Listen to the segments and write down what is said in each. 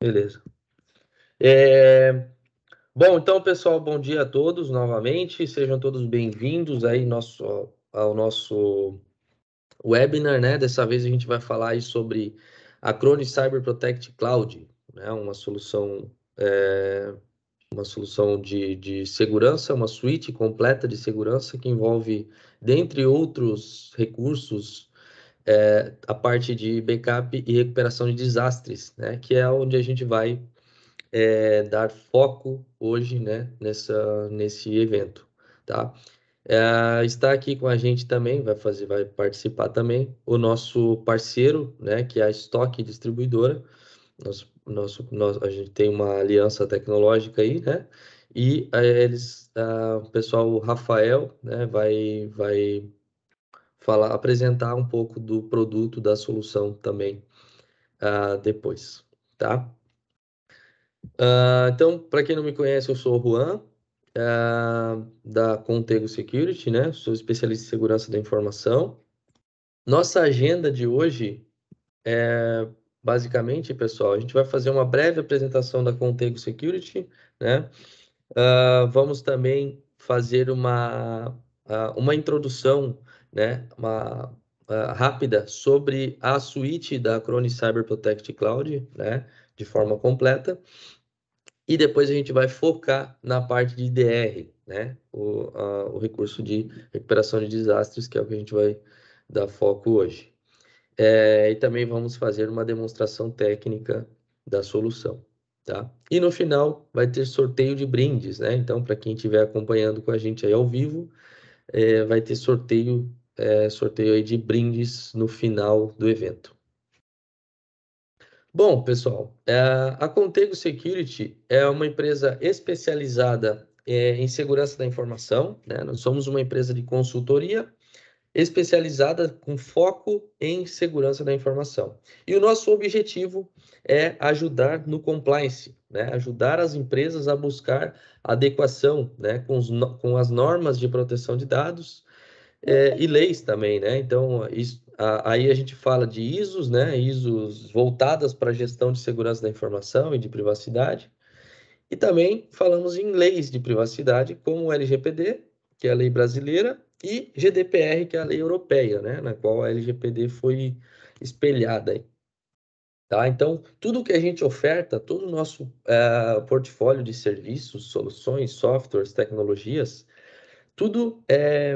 Beleza. Bom, então, pessoal, bom dia a todos novamente. Sejam todos bem-vindos aí ao nosso webinar, né? Dessa vez a gente vai falar aí sobre a Acronis Cyber Protect Cloud, né? Uma solução de segurança, uma suíte completa de segurança que envolve, dentre outros recursos, a parte de backup e recuperação de desastres, né? Que é onde a gente vai dar foco hoje, né, nesse evento, tá? Está aqui com a gente também, vai participar também o nosso parceiro, né, que é a Stock Distribuidora. A gente tem uma aliança tecnológica aí, né? E o pessoal, o Rafael, né, vai apresentar um pouco do produto, da solução também depois, tá? Então, para quem não me conhece, eu sou o Juan, da Contego Security, né? Sou especialista em segurança da informação. Nossa agenda de hoje é, basicamente, pessoal, a gente vai fazer uma breve apresentação da Contego Security, né? Vamos também fazer uma introdução, né? Rápida sobre a suíte da Acronis Cyber Protect Cloud, né? De forma completa. E depois a gente vai focar na parte de DR, né? O recurso de recuperação de desastres, que é o que a gente vai dar foco hoje. E também vamos fazer uma demonstração técnica da solução, tá? E no final vai ter sorteio de brindes, né? Então, para quem estiver acompanhando com a gente aí ao vivo, vai ter sorteio aí de brindes no final do evento. Bom, pessoal, a Contego Security é uma empresa especializada em segurança da informação, né? Nós somos uma empresa de consultoria especializada com foco em segurança da informação. E o nosso objetivo é ajudar no compliance, né? Ajudar as empresas a buscar adequação, né? Com as normas de proteção de dados e leis também, né? Então, aí a gente fala de ISOs, né? ISOs voltadas para a gestão de segurança da informação e de privacidade. E também falamos em leis de privacidade, como o LGPD, que é a lei brasileira, e GDPR, que é a lei europeia, né? Na qual a LGPD foi espelhada aí. Tá? Então, tudo que a gente oferta, todo o nosso portfólio de serviços, soluções, softwares, tecnologias, tudo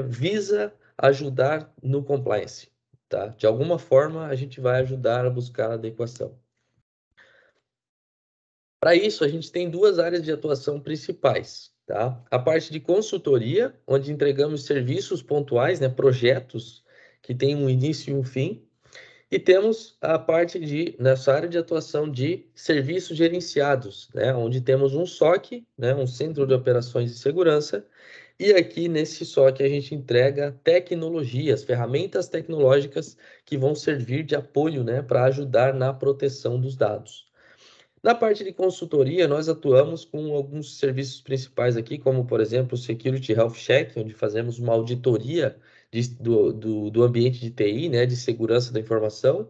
visa ajudar no compliance, tá? De alguma forma, a gente vai ajudar a buscar a adequação. Para isso, a gente tem duas áreas de atuação principais, tá? A parte de consultoria, onde entregamos serviços pontuais, né, projetos que têm um início e um fim, e temos a parte nessa área de atuação de serviços gerenciados, né, onde temos um SOC, né, um Centro de Operações de Segurança, e aqui nesse SOC a gente entrega tecnologias, ferramentas tecnológicas que vão servir de apoio, né, para ajudar na proteção dos dados. Na parte de consultoria, nós atuamos com alguns serviços principais aqui, como, por exemplo, o Security Health Check, onde fazemos uma auditoria do ambiente de TI, né, de segurança da informação.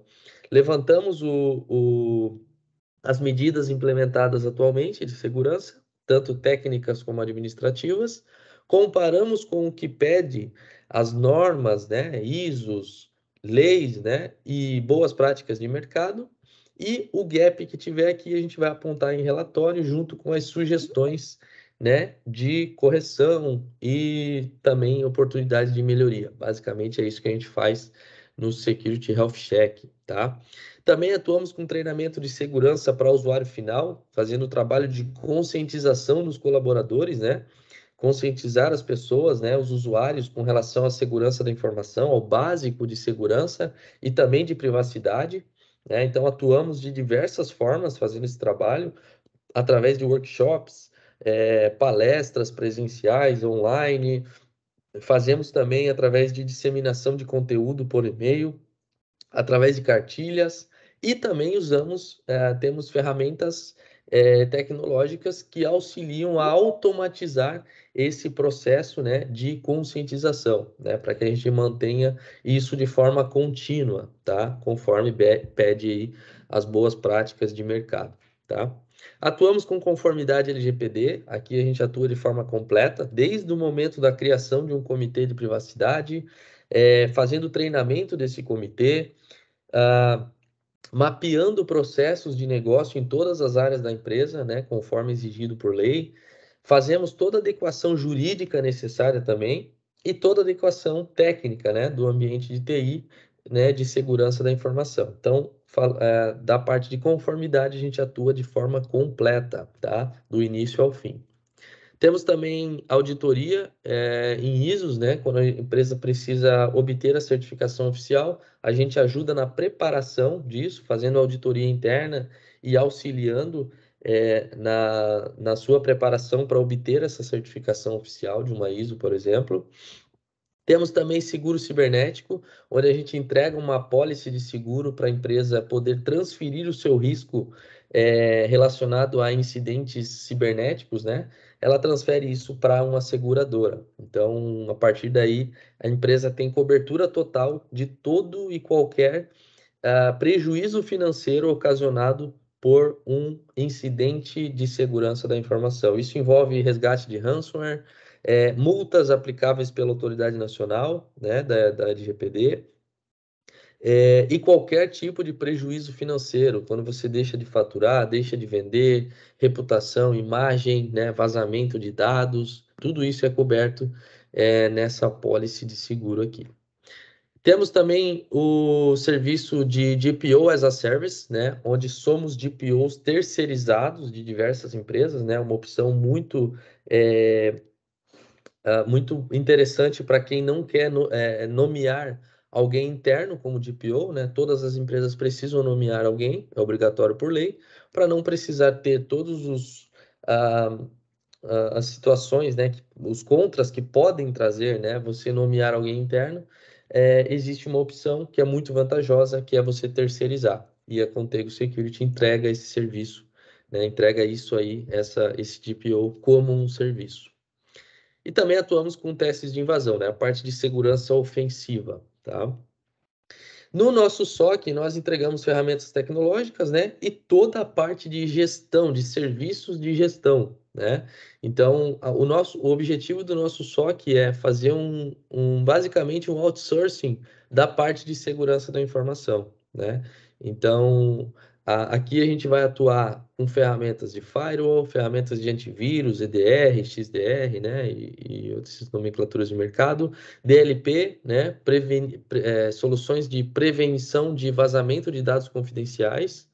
Levantamos as medidas implementadas atualmente de segurança, tanto técnicas como administrativas. Comparamos com o que pede as normas, né, ISOs, leis, né, e boas práticas de mercado. E o gap que tiver aqui, a gente vai apontar em relatório junto com as sugestões, né, de correção e também oportunidades de melhoria. Basicamente é isso que a gente faz no Security Health Check, tá? Também atuamos com treinamento de segurança para o usuário final, fazendo o trabalho de conscientização dos colaboradores, né? Conscientizar as pessoas, né, os usuários, com relação à segurança da informação, ao básico de segurança e também de privacidade, né? Então, atuamos de diversas formas fazendo esse trabalho, através de workshops, palestras presenciais, online, fazemos também através de disseminação de conteúdo por e-mail, através de cartilhas, e também temos ferramentas tecnológicas que auxiliam a automatizar esse processo, né, de conscientização, né, para que a gente mantenha isso de forma contínua, tá? Conforme pede aí as boas práticas de mercado, tá? Atuamos com conformidade LGPD, aqui a gente atua de forma completa, desde o momento da criação de um comitê de privacidade, fazendo treinamento desse comitê, ah, mapeando processos de negócio em todas as áreas da empresa, né, conforme exigido por lei. Fazemos toda a adequação jurídica necessária também e toda a adequação técnica, né, do ambiente de TI, né, de segurança da informação. Então, da parte de conformidade, a gente atua de forma completa, tá, do início ao fim. Temos também auditoria em ISOs, né? Quando a empresa precisa obter a certificação oficial, a gente ajuda na preparação disso, fazendo auditoria interna e auxiliando na sua preparação para obter essa certificação oficial de uma ISO, por exemplo. Temos também seguro cibernético, onde a gente entrega uma apólice de seguro para a empresa poder transferir o seu risco relacionado a incidentes cibernéticos, né? Ela transfere isso para uma seguradora. Então, a partir daí, a empresa tem cobertura total de todo e qualquer prejuízo financeiro ocasionado por um incidente de segurança da informação. Isso envolve resgate de ransomware, multas aplicáveis pela autoridade nacional, né, da LGPD, e qualquer tipo de prejuízo financeiro, quando você deixa de faturar, deixa de vender, reputação, imagem, né, vazamento de dados, tudo isso é coberto nessa apólice de seguro aqui. Temos também o serviço de DPO as a Service, né, onde somos DPOs terceirizados de diversas empresas, né, uma opção muito interessante para quem não quer nomear alguém interno como DPO, né? Todas as empresas precisam nomear alguém, é obrigatório por lei, para não precisar ter todos ah, as situações, né? Os contras que podem trazer, né? Você nomear alguém interno, existe uma opção que é muito vantajosa, que é você terceirizar. E a Contigo Security entrega esse serviço, né? Entrega isso aí, esse DPO como um serviço. E também atuamos com testes de invasão, né? A parte de segurança ofensiva, tá? No nosso SOC, nós entregamos ferramentas tecnológicas, né? E toda a parte de gestão, de serviços de gestão, né? Então, o objetivo do nosso SOC é fazer basicamente um outsourcing da parte de segurança da informação, né? Então, aqui a gente vai atuar com ferramentas de firewall, ferramentas de antivírus, EDR, XDR, né? E outras nomenclaturas de mercado, DLP, né? Soluções de prevenção de vazamento de dados confidenciais,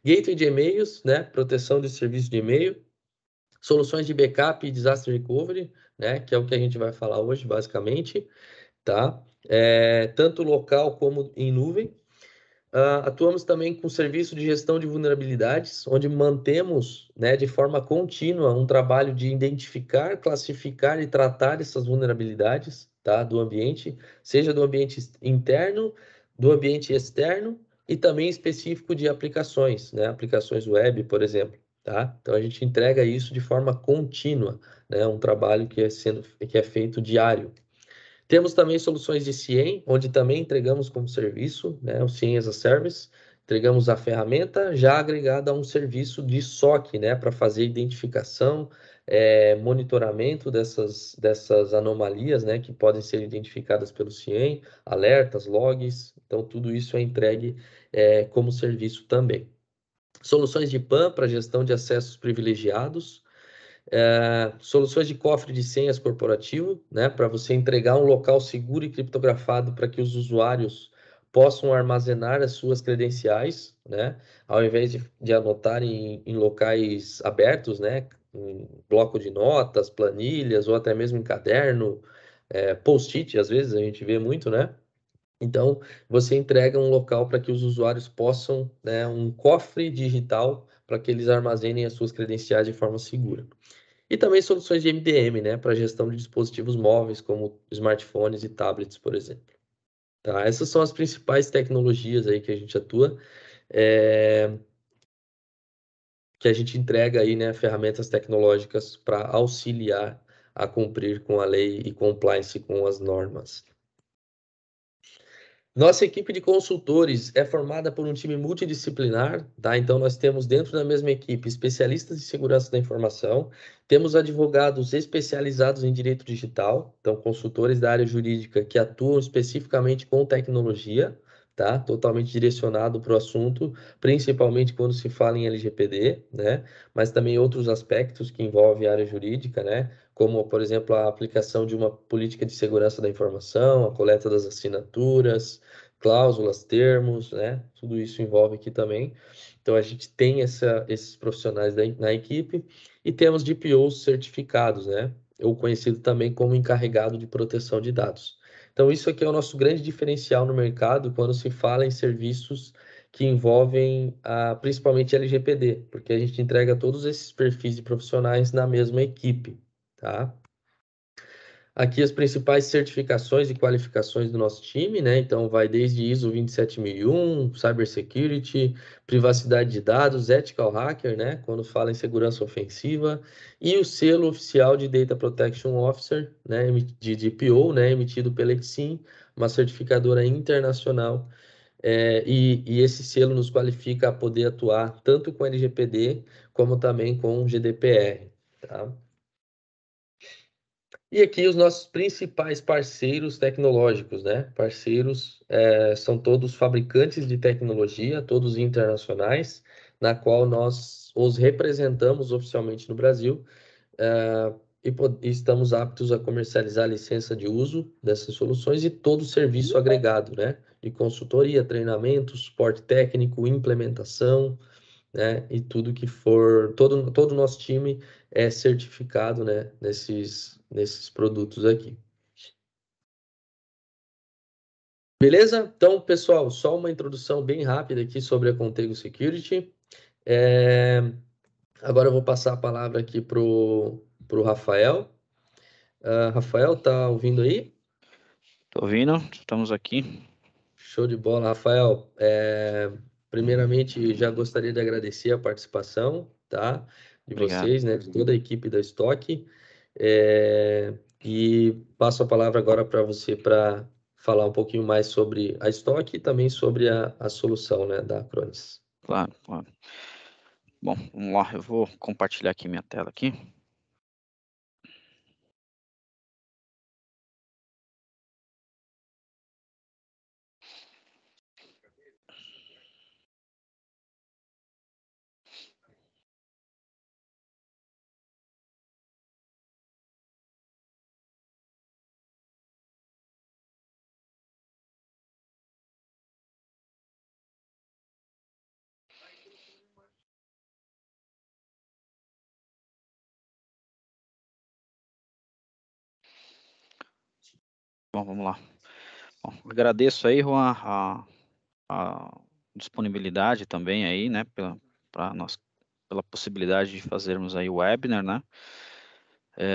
gateway de e-mails, né? Proteção de serviço de e-mail, soluções de backup e disaster recovery, né? Que é o que a gente vai falar hoje, basicamente, tá? Tanto local como em nuvem. Atuamos também com serviço de gestão de vulnerabilidades, onde mantemos, né, de forma contínua um trabalho de identificar, classificar e tratar essas vulnerabilidades, tá, do ambiente, seja do ambiente interno, do ambiente externo e também específico de aplicações, né, aplicações web, por exemplo, tá? Então a gente entrega isso de forma contínua, né, um trabalho que é feito diário. Temos também soluções de CIEM, onde também entregamos como serviço, né, o CIEM as a Service, entregamos a ferramenta já agregada a um serviço de SOC, né, para fazer identificação, monitoramento dessas anomalias, né, que podem ser identificadas pelo CIEM, alertas, logs, então tudo isso é entregue como serviço também. Soluções de PAN para gestão de acessos privilegiados, soluções de cofre de senhas corporativo, né, para você entregar um local seguro e criptografado para que os usuários possam armazenar as suas credenciais, né, ao invés de anotar em locais abertos, né, em bloco de notas, planilhas ou até mesmo em caderno, post-it, às vezes a gente vê muito, né? Então, você entrega um local para que os usuários possam, né, um cofre digital para que eles armazenem as suas credenciais de forma segura. E também soluções de MDM, né, para gestão de dispositivos móveis, como smartphones e tablets, por exemplo. Tá? Essas são as principais tecnologias aí que a gente atua. É... que a gente entrega aí, né, ferramentas tecnológicas para auxiliar a cumprir com a lei e compliance com as normas. Nossa equipe de consultores é formada por um time multidisciplinar, tá? Então, nós temos dentro da mesma equipe especialistas em segurança da informação, temos advogados especializados em direito digital, então, consultores da área jurídica que atuam especificamente com tecnologia, tá? Totalmente direcionado para o assunto, principalmente quando se fala em LGPD, né? Mas também outros aspectos que envolvem a área jurídica, né? Como, por exemplo, a aplicação de uma política de segurança da informação, a coleta das assinaturas, cláusulas, termos, né? Tudo isso envolve aqui também. Então, a gente tem esses profissionais na equipe e temos DPOs certificados, né? Ou conhecido também como encarregado de proteção de dados. Então, isso aqui é o nosso grande diferencial no mercado quando se fala em serviços que envolvem principalmente LGPD, porque a gente entrega todos esses perfis de profissionais na mesma equipe, tá? Aqui as principais certificações e qualificações do nosso time, né? Então vai desde ISO 27001, Cybersecurity, privacidade de dados, Ethical Hacker, né? Quando fala em segurança ofensiva, e o selo oficial de Data Protection Officer, né? De DPO, né? Emitido pela Exim, uma certificadora internacional. E esse selo nos qualifica a poder atuar tanto com LGPD como também com GDPR, tá? E aqui os nossos principais parceiros tecnológicos, né? Parceiros são todos fabricantes de tecnologia, todos internacionais, na qual nós os representamos oficialmente no Brasil, e estamos aptos a comercializar a licença de uso dessas soluções e todo o serviço agregado, né? De consultoria, treinamento, suporte técnico, implementação, né? E tudo que for, todo o nosso time é certificado, né? Nesses produtos aqui. Beleza? Então, pessoal, só uma introdução bem rápida aqui sobre a Contigo Security. Agora eu vou passar a palavra aqui pro Rafael. Rafael, tá ouvindo aí? Tô ouvindo, estamos aqui. Show de bola, Rafael. Primeiramente, já gostaria de agradecer a participação, tá? De Obrigado. vocês, né? De toda a equipe da Stock. E passo a palavra agora para você para falar um pouquinho mais sobre a Stock e também sobre a solução, né, da Acronis. Claro, claro. Bom, vamos lá, eu vou compartilhar aqui minha tela aqui. Bom, vamos lá. Bom, agradeço aí, Juan, a disponibilidade também aí, né, pela possibilidade de fazermos aí o webinar, né,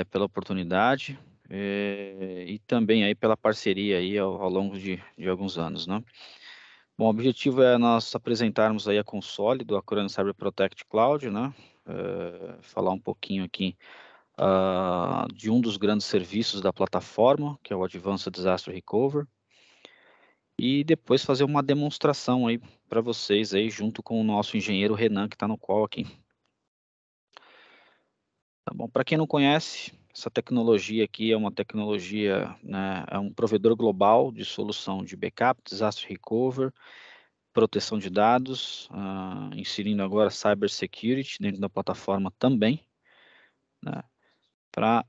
pela oportunidade, e também aí pela parceria aí ao longo de alguns anos, né. Bom, o objetivo é nós apresentarmos aí a console do Acronis Cyber Protect Cloud, né, falar um pouquinho aqui de um dos grandes serviços da plataforma, que é o Advanced Disaster Recovery, e depois fazer uma demonstração aí para vocês aí, junto com o nosso engenheiro Renan, que está no call aqui. Tá bom? Para quem não conhece, essa tecnologia aqui é uma tecnologia, né, é um provedor global de solução de backup, disaster recovery, proteção de dados, inserindo agora cybersecurity dentro da plataforma também, né, para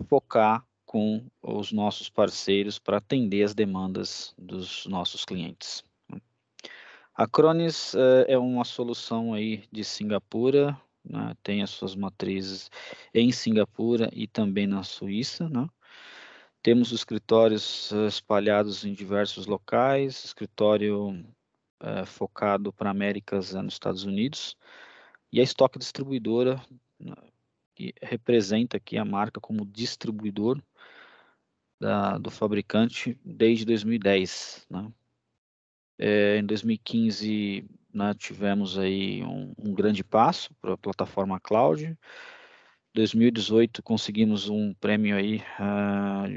focar com os nossos parceiros para atender as demandas dos nossos clientes. A Acronis é uma solução aí de Singapura, né, tem as suas matrizes em Singapura e também na Suíça, né? Temos escritórios espalhados em diversos locais, escritório focado para Américas nos Estados Unidos, e a Stock Distribuidora, né, que representa aqui a marca como distribuidor do fabricante desde 2010, né? Em 2015 né, tivemos aí um grande passo para a plataforma cloud. 2018 conseguimos um prêmio aí,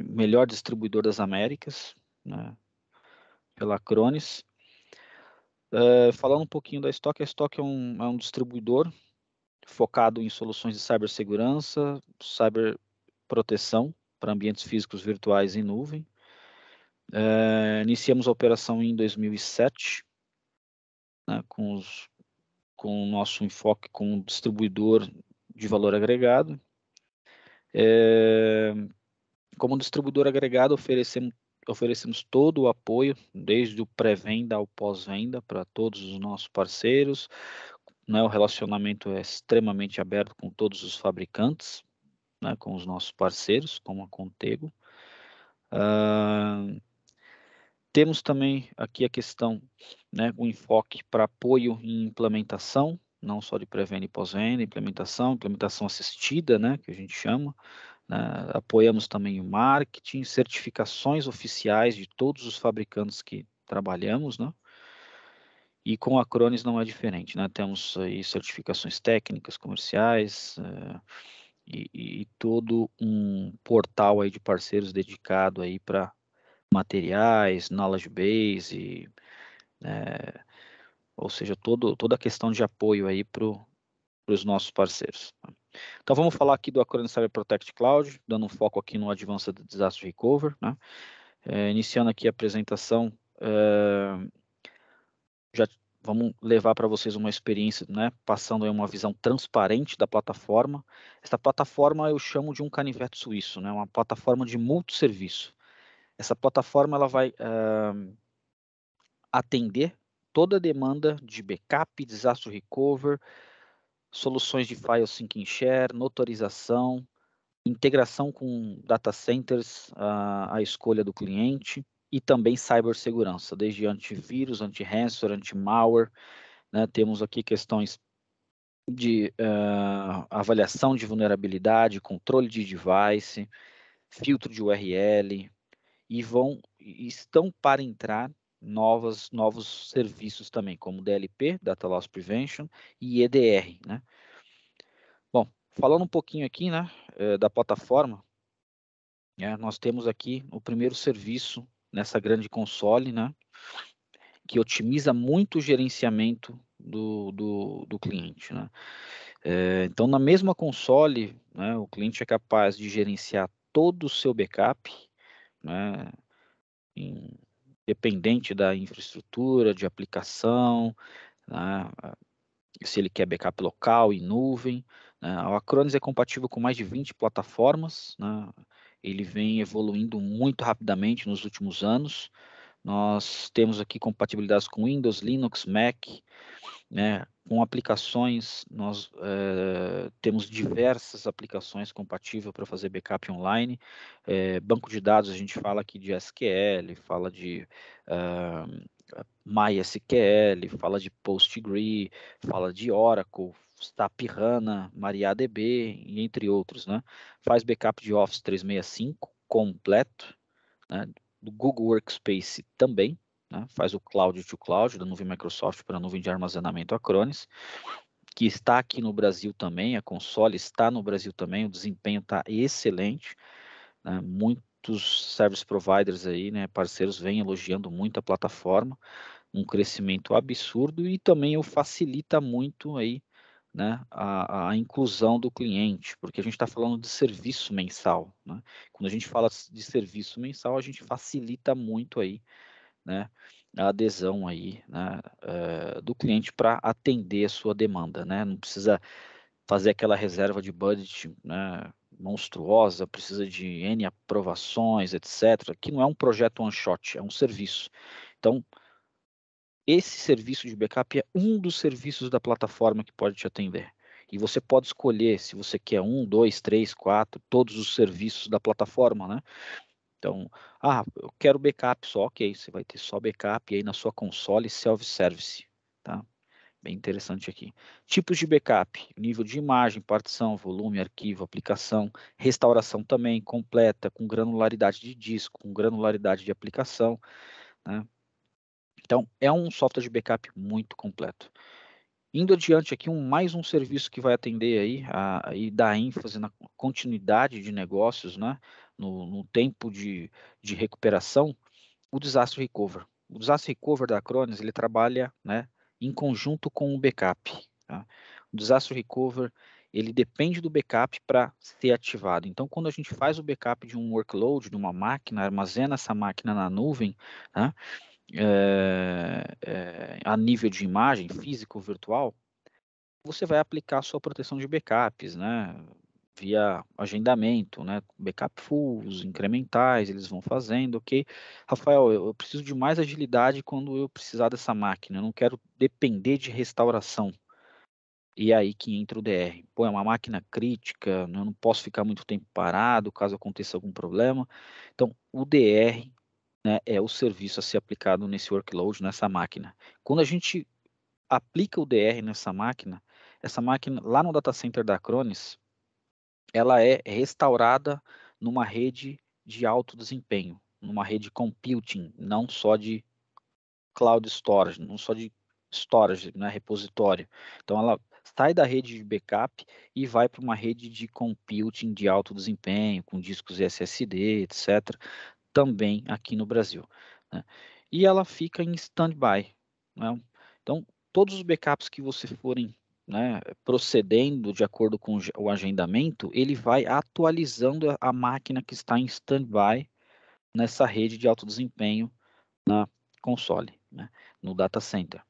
melhor distribuidor das Américas, né, pela Acronis. Falando um pouquinho da Stock, a Stock é um distribuidor focado em soluções de cibersegurança, cyberproteção para ambientes físicos virtuais em nuvem. Iniciamos a operação em 2007, né, com o nosso enfoque como distribuidor de valor agregado. Como distribuidor agregado, oferecemos todo o apoio, desde o pré-venda ao pós-venda, para todos os nossos parceiros. Né, o relacionamento é extremamente aberto com todos os fabricantes, né, com os nossos parceiros, como a Contego. Temos também aqui a questão, né, o enfoque para apoio em implementação, não só de pré-venda e pós-venda, implementação assistida, né, que a gente chama. Apoiamos também o marketing, certificações oficiais de todos os fabricantes que trabalhamos, né? E com a Acronis não é diferente, né? Temos aí certificações técnicas, comerciais, e todo um portal aí de parceiros dedicado aí para materiais, knowledge base, ou seja, toda a questão de apoio aí para os nossos parceiros. Então vamos falar aqui do Acronis Cyber Protect Cloud, dando um foco aqui no Advanced Disaster Recovery, né? Iniciando aqui a apresentação, já vamos levar para vocês uma experiência, né, passando aí uma visão transparente da plataforma. Essa plataforma eu chamo de um canivete suíço, né, uma plataforma de multisserviço. Essa plataforma ela vai atender toda a demanda de backup, disaster recovery, soluções de file sync and share, notorização, integração com data centers, a escolha do cliente, e também cibersegurança, desde antivírus, anti-ransomware, anti-malware, né? Temos aqui questões de avaliação de vulnerabilidade, controle de device, filtro de URL, e estão para entrar novos serviços também, como DLP, Data Loss Prevention, e EDR, né? Bom, falando um pouquinho aqui, né, da plataforma, nós temos aqui o primeiro serviço nessa grande console, né, que otimiza muito o gerenciamento do cliente, né. Então, na mesma console, né, o cliente é capaz de gerenciar todo o seu backup, né, independente da infraestrutura, de aplicação, né, se ele quer backup local, em nuvem, né. O Acronis é compatível com mais de 20 plataformas, né, ele vem evoluindo muito rapidamente nos últimos anos. Nós temos aqui compatibilidades com Windows, Linux, Mac, né, com aplicações, nós temos diversas aplicações compatíveis para fazer backup online. Banco de dados, a gente fala aqui de SQL, fala de MySQL, fala de PostgreSQL, fala de Oracle, SAP HANA, MariaDB, e entre outros, né? Faz backup de Office 365 completo, né? Do Google Workspace também, né? Faz o Cloud to Cloud, da nuvem Microsoft para a nuvem de armazenamento Acronis, que está aqui no Brasil também, a console está no Brasil também, o desempenho está excelente, né? Muitos service providers aí, né, parceiros, vêm elogiando muito a plataforma, um crescimento absurdo, e também o facilita muito aí, né, a inclusão do cliente, porque a gente está falando de serviço mensal, né? Quando a gente fala de serviço mensal, a gente facilita muito aí, né, a adesão aí, né, do cliente para atender a sua demanda, né? Não precisa fazer aquela reserva de budget, né, monstruosa, precisa de N aprovações, etc. Que não é um projeto one shot, é um serviço. Então, esse serviço de backup é um dos serviços da plataforma que pode te atender. E você pode escolher se você quer 1, 2, 3, 4, todos os serviços da plataforma, né? Então, eu quero backup só, ok, você vai ter só backup aí na sua console self-service, tá? Bem interessante aqui. Tipos de backup: nível de imagem, partição, volume, arquivo, aplicação, restauração também completa, com granularidade de disco, com granularidade de aplicação, né? Então, é um software de backup muito completo. Indo adiante aqui, mais um serviço que vai atender aí e dar ênfase na continuidade de negócios, né, no tempo de recuperação, o Disaster Recover. O Disaster Recover da Acronis, ele trabalha, né, em conjunto com o backup. Tá? O Disaster Recover, ele depende do backup para ser ativado. Então, quando a gente faz o backup de um workload, de uma máquina, armazena essa máquina na nuvem, né, a nível de imagem, físico ou virtual, você vai aplicar a sua proteção de backups, né, via agendamento, né, backup fulls, incrementais, eles vão fazendo, ok? Rafael, eu preciso de mais agilidade quando eu precisar dessa máquina, eu não quero depender de restauração. E é aí que entra o DR. Pô, é uma máquina crítica, né, eu não posso ficar muito tempo parado caso aconteça algum problema. Então, o DR, né, é o serviço a ser aplicado nesse workload, nessa máquina. Quando a gente aplica o DR nessa máquina, essa máquina lá no data center da Acronis, ela é restaurada numa rede de alto desempenho, numa rede computing, não só de cloud storage, não só de storage, né, repositório. Então ela sai da rede de backup e vai para uma rede de computing de alto desempenho, com discos SSD, etc., também aqui no Brasil, né? E ela fica em standby, né? Então, todos os backups que você forem, né, procedendo de acordo com o agendamento, ele vai atualizando a máquina que está em standby nessa rede de alto desempenho na console, né, no data center.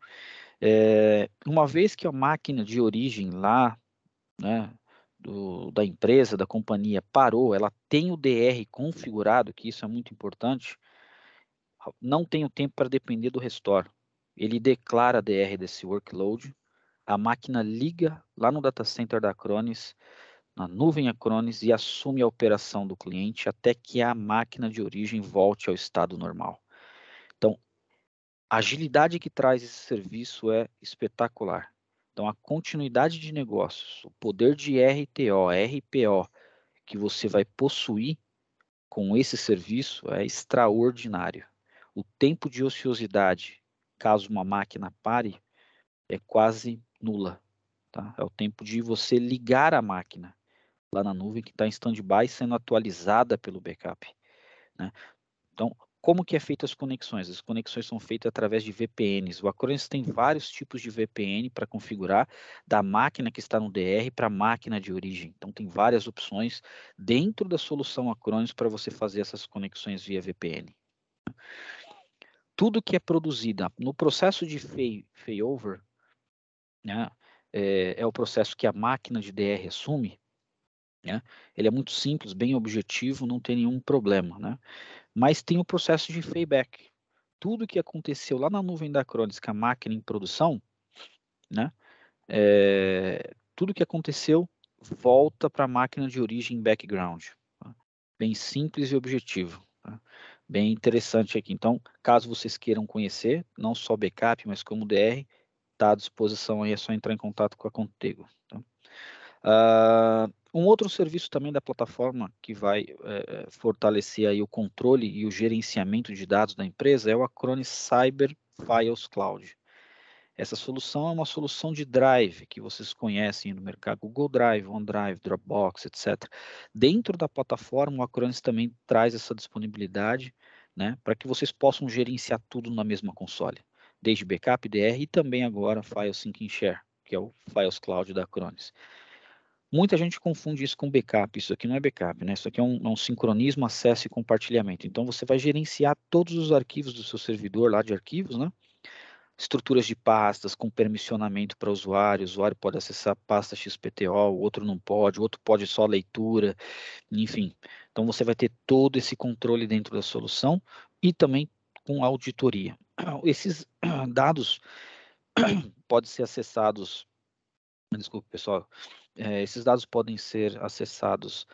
Uma vez que a máquina de origem lá, né, da empresa, da companhia parou, ela tem o DR configurado, que isso é muito importante, não tenho tempo para depender do restore. Ele declara a DR desse workload, a máquina liga lá no data center da Acronis, na nuvem Acronis, e assume a operação do cliente até que a máquina de origem volte ao estado normal. Então, a agilidade que traz esse serviço é espetacular. Então, a continuidade de negócios, o poder de RTO, RPO que você vai possuir com esse serviço é extraordinário. O tempo de ociosidade, caso uma máquina pare, é quase nula. Tá? É o tempo de você ligar a máquina lá na nuvem que está em standby sendo atualizada pelo backup, né? Então, como que é feita as conexões? As conexões são feitas através de VPNs. O Acronis tem vários tipos de VPN para configurar, da máquina que está no DR para a máquina de origem. Então, tem várias opções dentro da solução Acronis para você fazer essas conexões via VPN. Tudo que é produzido no processo de failover, né, é o processo que a máquina de DR assume, né? Ele é muito simples, bem objetivo, não tem nenhum problema, né? Mas tem o processo de fallback. Tudo que aconteceu lá na nuvem da Acronis, que a máquina em produção, né? Tudo que aconteceu volta para a máquina de origem background. Tá? Bem simples e objetivo. Tá? Bem interessante aqui. Então, caso vocês queiram conhecer, não só backup, mas como DR, está à disposição aí, é só entrar em contato com a Contigo. Tá? Um outro serviço também da plataforma que vai fortalecer aí o controle e o gerenciamento de dados da empresa é o Acronis Cyber Files Cloud. Essa solução é uma solução de drive que vocês conhecem no mercado, Google Drive, OneDrive, Dropbox, etc. Dentro da plataforma, o Acronis também traz essa disponibilidade, né, para que vocês possam gerenciar tudo na mesma console, desde backup, DR e também agora File Sync and Share, que é o Files Cloud da Acronis. Muita gente confunde isso com backup. Isso aqui não é backup, né? Isso aqui é um sincronismo, acesso e compartilhamento. Então, você vai gerenciar todos os arquivos do seu servidor lá de arquivos, né? Estruturas de pastas com permissionamento para o usuário pode acessar pasta XPTO, o outro não pode, o outro pode só leitura, enfim. Então, você vai ter todo esse controle dentro da solução e também com auditoria. Esses dados podem ser acessados, desculpe, pessoal, esses dados podem ser acessados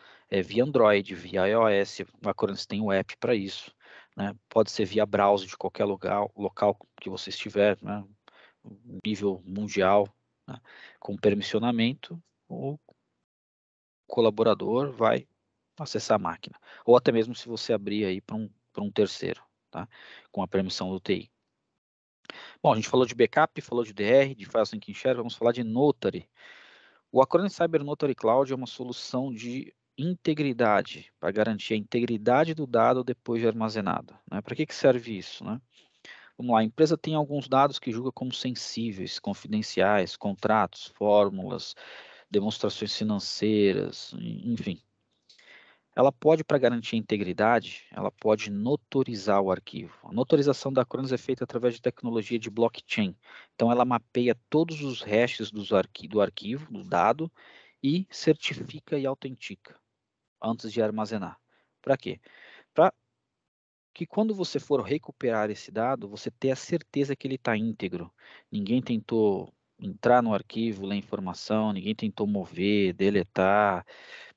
via Android, via iOS, a Acronis tem um app para isso, né? Pode ser via browser de qualquer local que você estiver, né? Nível mundial, né? Com permissionamento, o colaborador vai acessar a máquina. Ou até mesmo se você abrir aí para um terceiro, tá? Com a permissão do TI. Bom, a gente falou de backup, falou de DR, de File Sync and Share, vamos falar de Notary. O Acronis Cyber Notary Cloud é uma solução de integridade, para garantir a integridade do dado depois de armazenado. Né? Para que serve isso? Né? Vamos lá, a empresa tem alguns dados que julga como sensíveis, confidenciais, contratos, fórmulas, demonstrações financeiras, enfim. Ela pode, para garantir a integridade, ela pode notorizar o arquivo. A notorização da Acronis é feita através de tecnologia de blockchain. Então, ela mapeia todos os hashes do arquivo, do dado, e certifica e autentica antes de armazenar. Para quê? Para que quando você for recuperar esse dado, você tenha a certeza que ele está íntegro. Ninguém tentou entrar no arquivo, ler informação, ninguém tentou mover, deletar,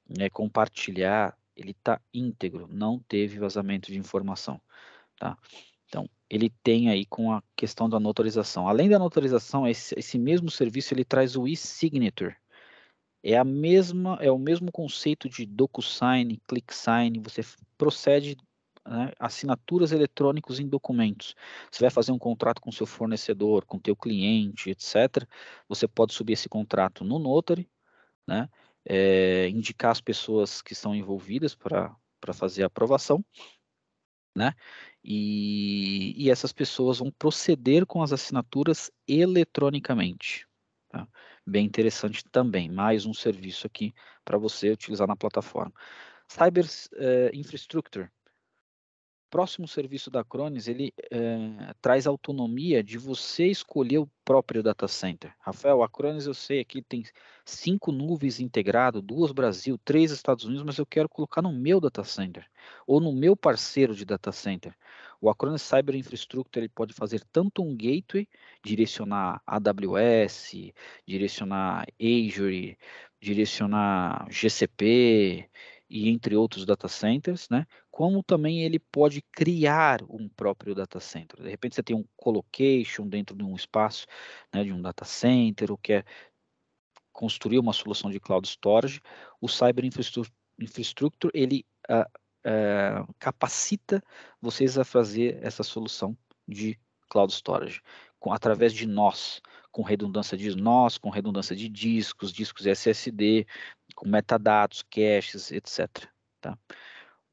né, compartilhar. Ele está íntegro, não teve vazamento de informação. Tá? Então, ele tem aí com a questão da notorização. Além da notorização, esse mesmo serviço ele traz o e-signature. É o mesmo conceito de DocuSign, ClickSign, você procede, né, assinaturas eletrônicas em documentos. Você vai fazer um contrato com seu fornecedor, com teu cliente, etc. Você pode subir esse contrato no Notary, né, indicar as pessoas que estão envolvidas para fazer a aprovação, né, e essas pessoas vão proceder com as assinaturas eletronicamente. Tá? Bem interessante também, mais um serviço aqui para você utilizar na plataforma. Cyber Infrastructure. Próximo serviço da Acronis, ele traz autonomia de você escolher o próprio data center. Rafael, a Acronis eu sei aqui tem 5 nuvens integradas, 2 Brasil, 3 Estados Unidos, mas eu quero colocar no meu data center, ou no meu parceiro de data center. O Acronis Cyber Infrastructure ele pode fazer tanto um gateway, direcionar AWS, direcionar Azure, direcionar GCP, e entre outros data centers, né? Como também ele pode criar um próprio data center. De repente você tem um colocation dentro de um espaço, né, de um data center, ou quer construir uma solução de cloud storage, o Cyber Infrastructure ele capacita vocês a fazer essa solução de cloud storage através de nós, com redundância de nós, com redundância de discos SSD, com metadados, caches, etc. Tá?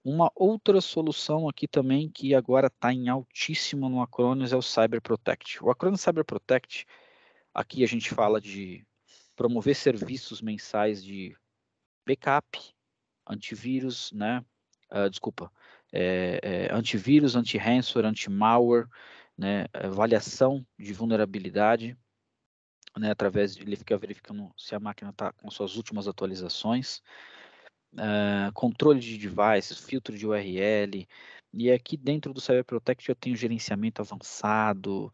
Uma outra solução aqui também que agora está em altíssimo no Acronis é o Cyber Protect. O Acronis Cyber Protect, aqui a gente fala de promover serviços mensais de backup, antivírus, né? Antivírus, anti-ransomware, anti-malware, né? Avaliação de vulnerabilidade, né? Através de ele ficar verificando se a máquina está com suas últimas atualizações. Controle de devices, filtro de URL, e aqui dentro do Cyber Protect eu tenho gerenciamento avançado,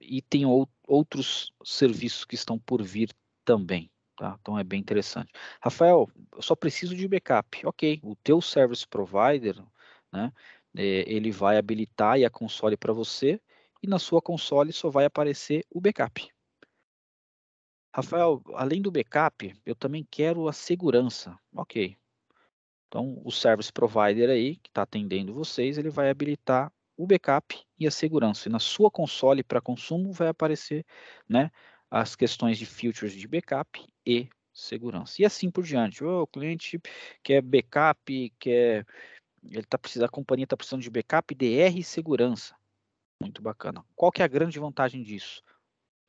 e tem outros serviços que estão por vir também, tá? Então é bem interessante. Rafael, eu só preciso de backup. Ok, o teu service provider, né, ele vai habilitar a console para você, e na sua console só vai aparecer o backup. Rafael, além do backup, eu também quero a segurança. Ok. Então, o service provider aí, que está atendendo vocês, ele vai habilitar o backup e a segurança. E na sua console para consumo vai aparecer, né, as questões de features de backup e segurança. E assim por diante. O cliente quer backup, a companhia está precisando de backup, DR e segurança. Muito bacana. Qual que é a grande vantagem disso?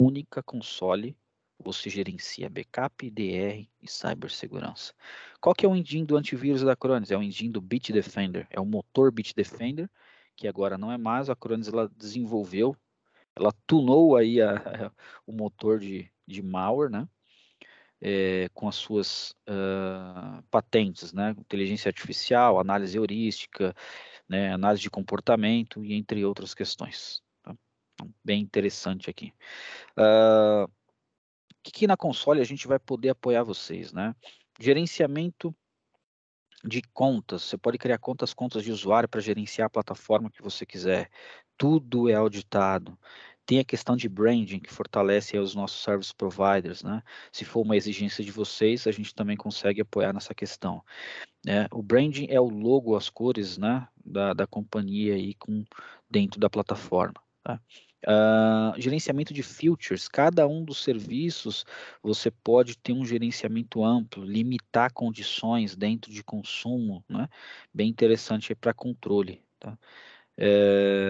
Única console, você gerencia backup, DR e cibersegurança. Qual que é o engine do antivírus da Acronis? É o engine do Bitdefender, é o motor Bitdefender, que agora não é mais, a Acronis ela desenvolveu, ela tunou aí o motor de malware, né? Com as suas patentes, né? Inteligência artificial, análise heurística, né? Análise de comportamento e entre outras questões. Tá? Então, bem interessante aqui. Que na console a gente vai poder apoiar vocês, né? Gerenciamento de contas, você pode criar contas de usuário para gerenciar a plataforma que você quiser. Tudo é auditado. Tem a questão de branding, que fortalece os nossos service providers, né? Se for uma exigência de vocês, a gente também consegue apoiar nessa questão. O branding é o logo, as cores, né, da companhia aí dentro da plataforma. Tá? Gerenciamento de features, cada um dos serviços você pode ter um gerenciamento amplo, limitar condições dentro de consumo, né? Bem interessante para controle. Tá?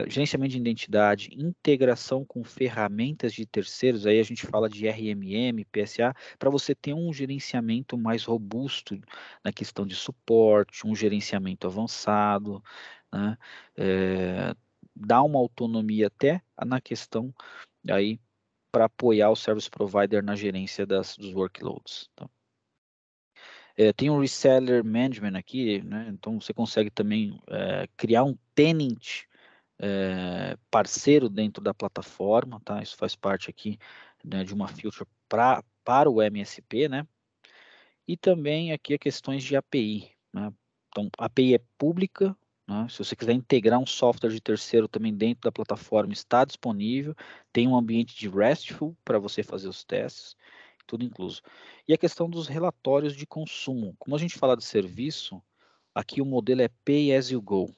Gerenciamento de identidade, integração com ferramentas de terceiros, aí a gente fala de RMM, PSA, para você ter um gerenciamento mais robusto na questão de suporte, um gerenciamento avançado, né? Dá uma autonomia até na questão aí para apoiar o service provider na gerência dos workloads. Tá? Tem um reseller management aqui, né? Então você consegue também criar um tenant parceiro dentro da plataforma, tá? Isso faz parte aqui, né, de uma feature para o MSP, né? E também aqui questões de API, né? Então, a API é pública, né? Se você quiser integrar um software de terceiro também dentro da plataforma, está disponível. Tem um ambiente de RESTful para você fazer os testes, tudo incluso. E a questão dos relatórios de consumo. Como a gente fala de serviço, aqui o modelo é Pay as you go.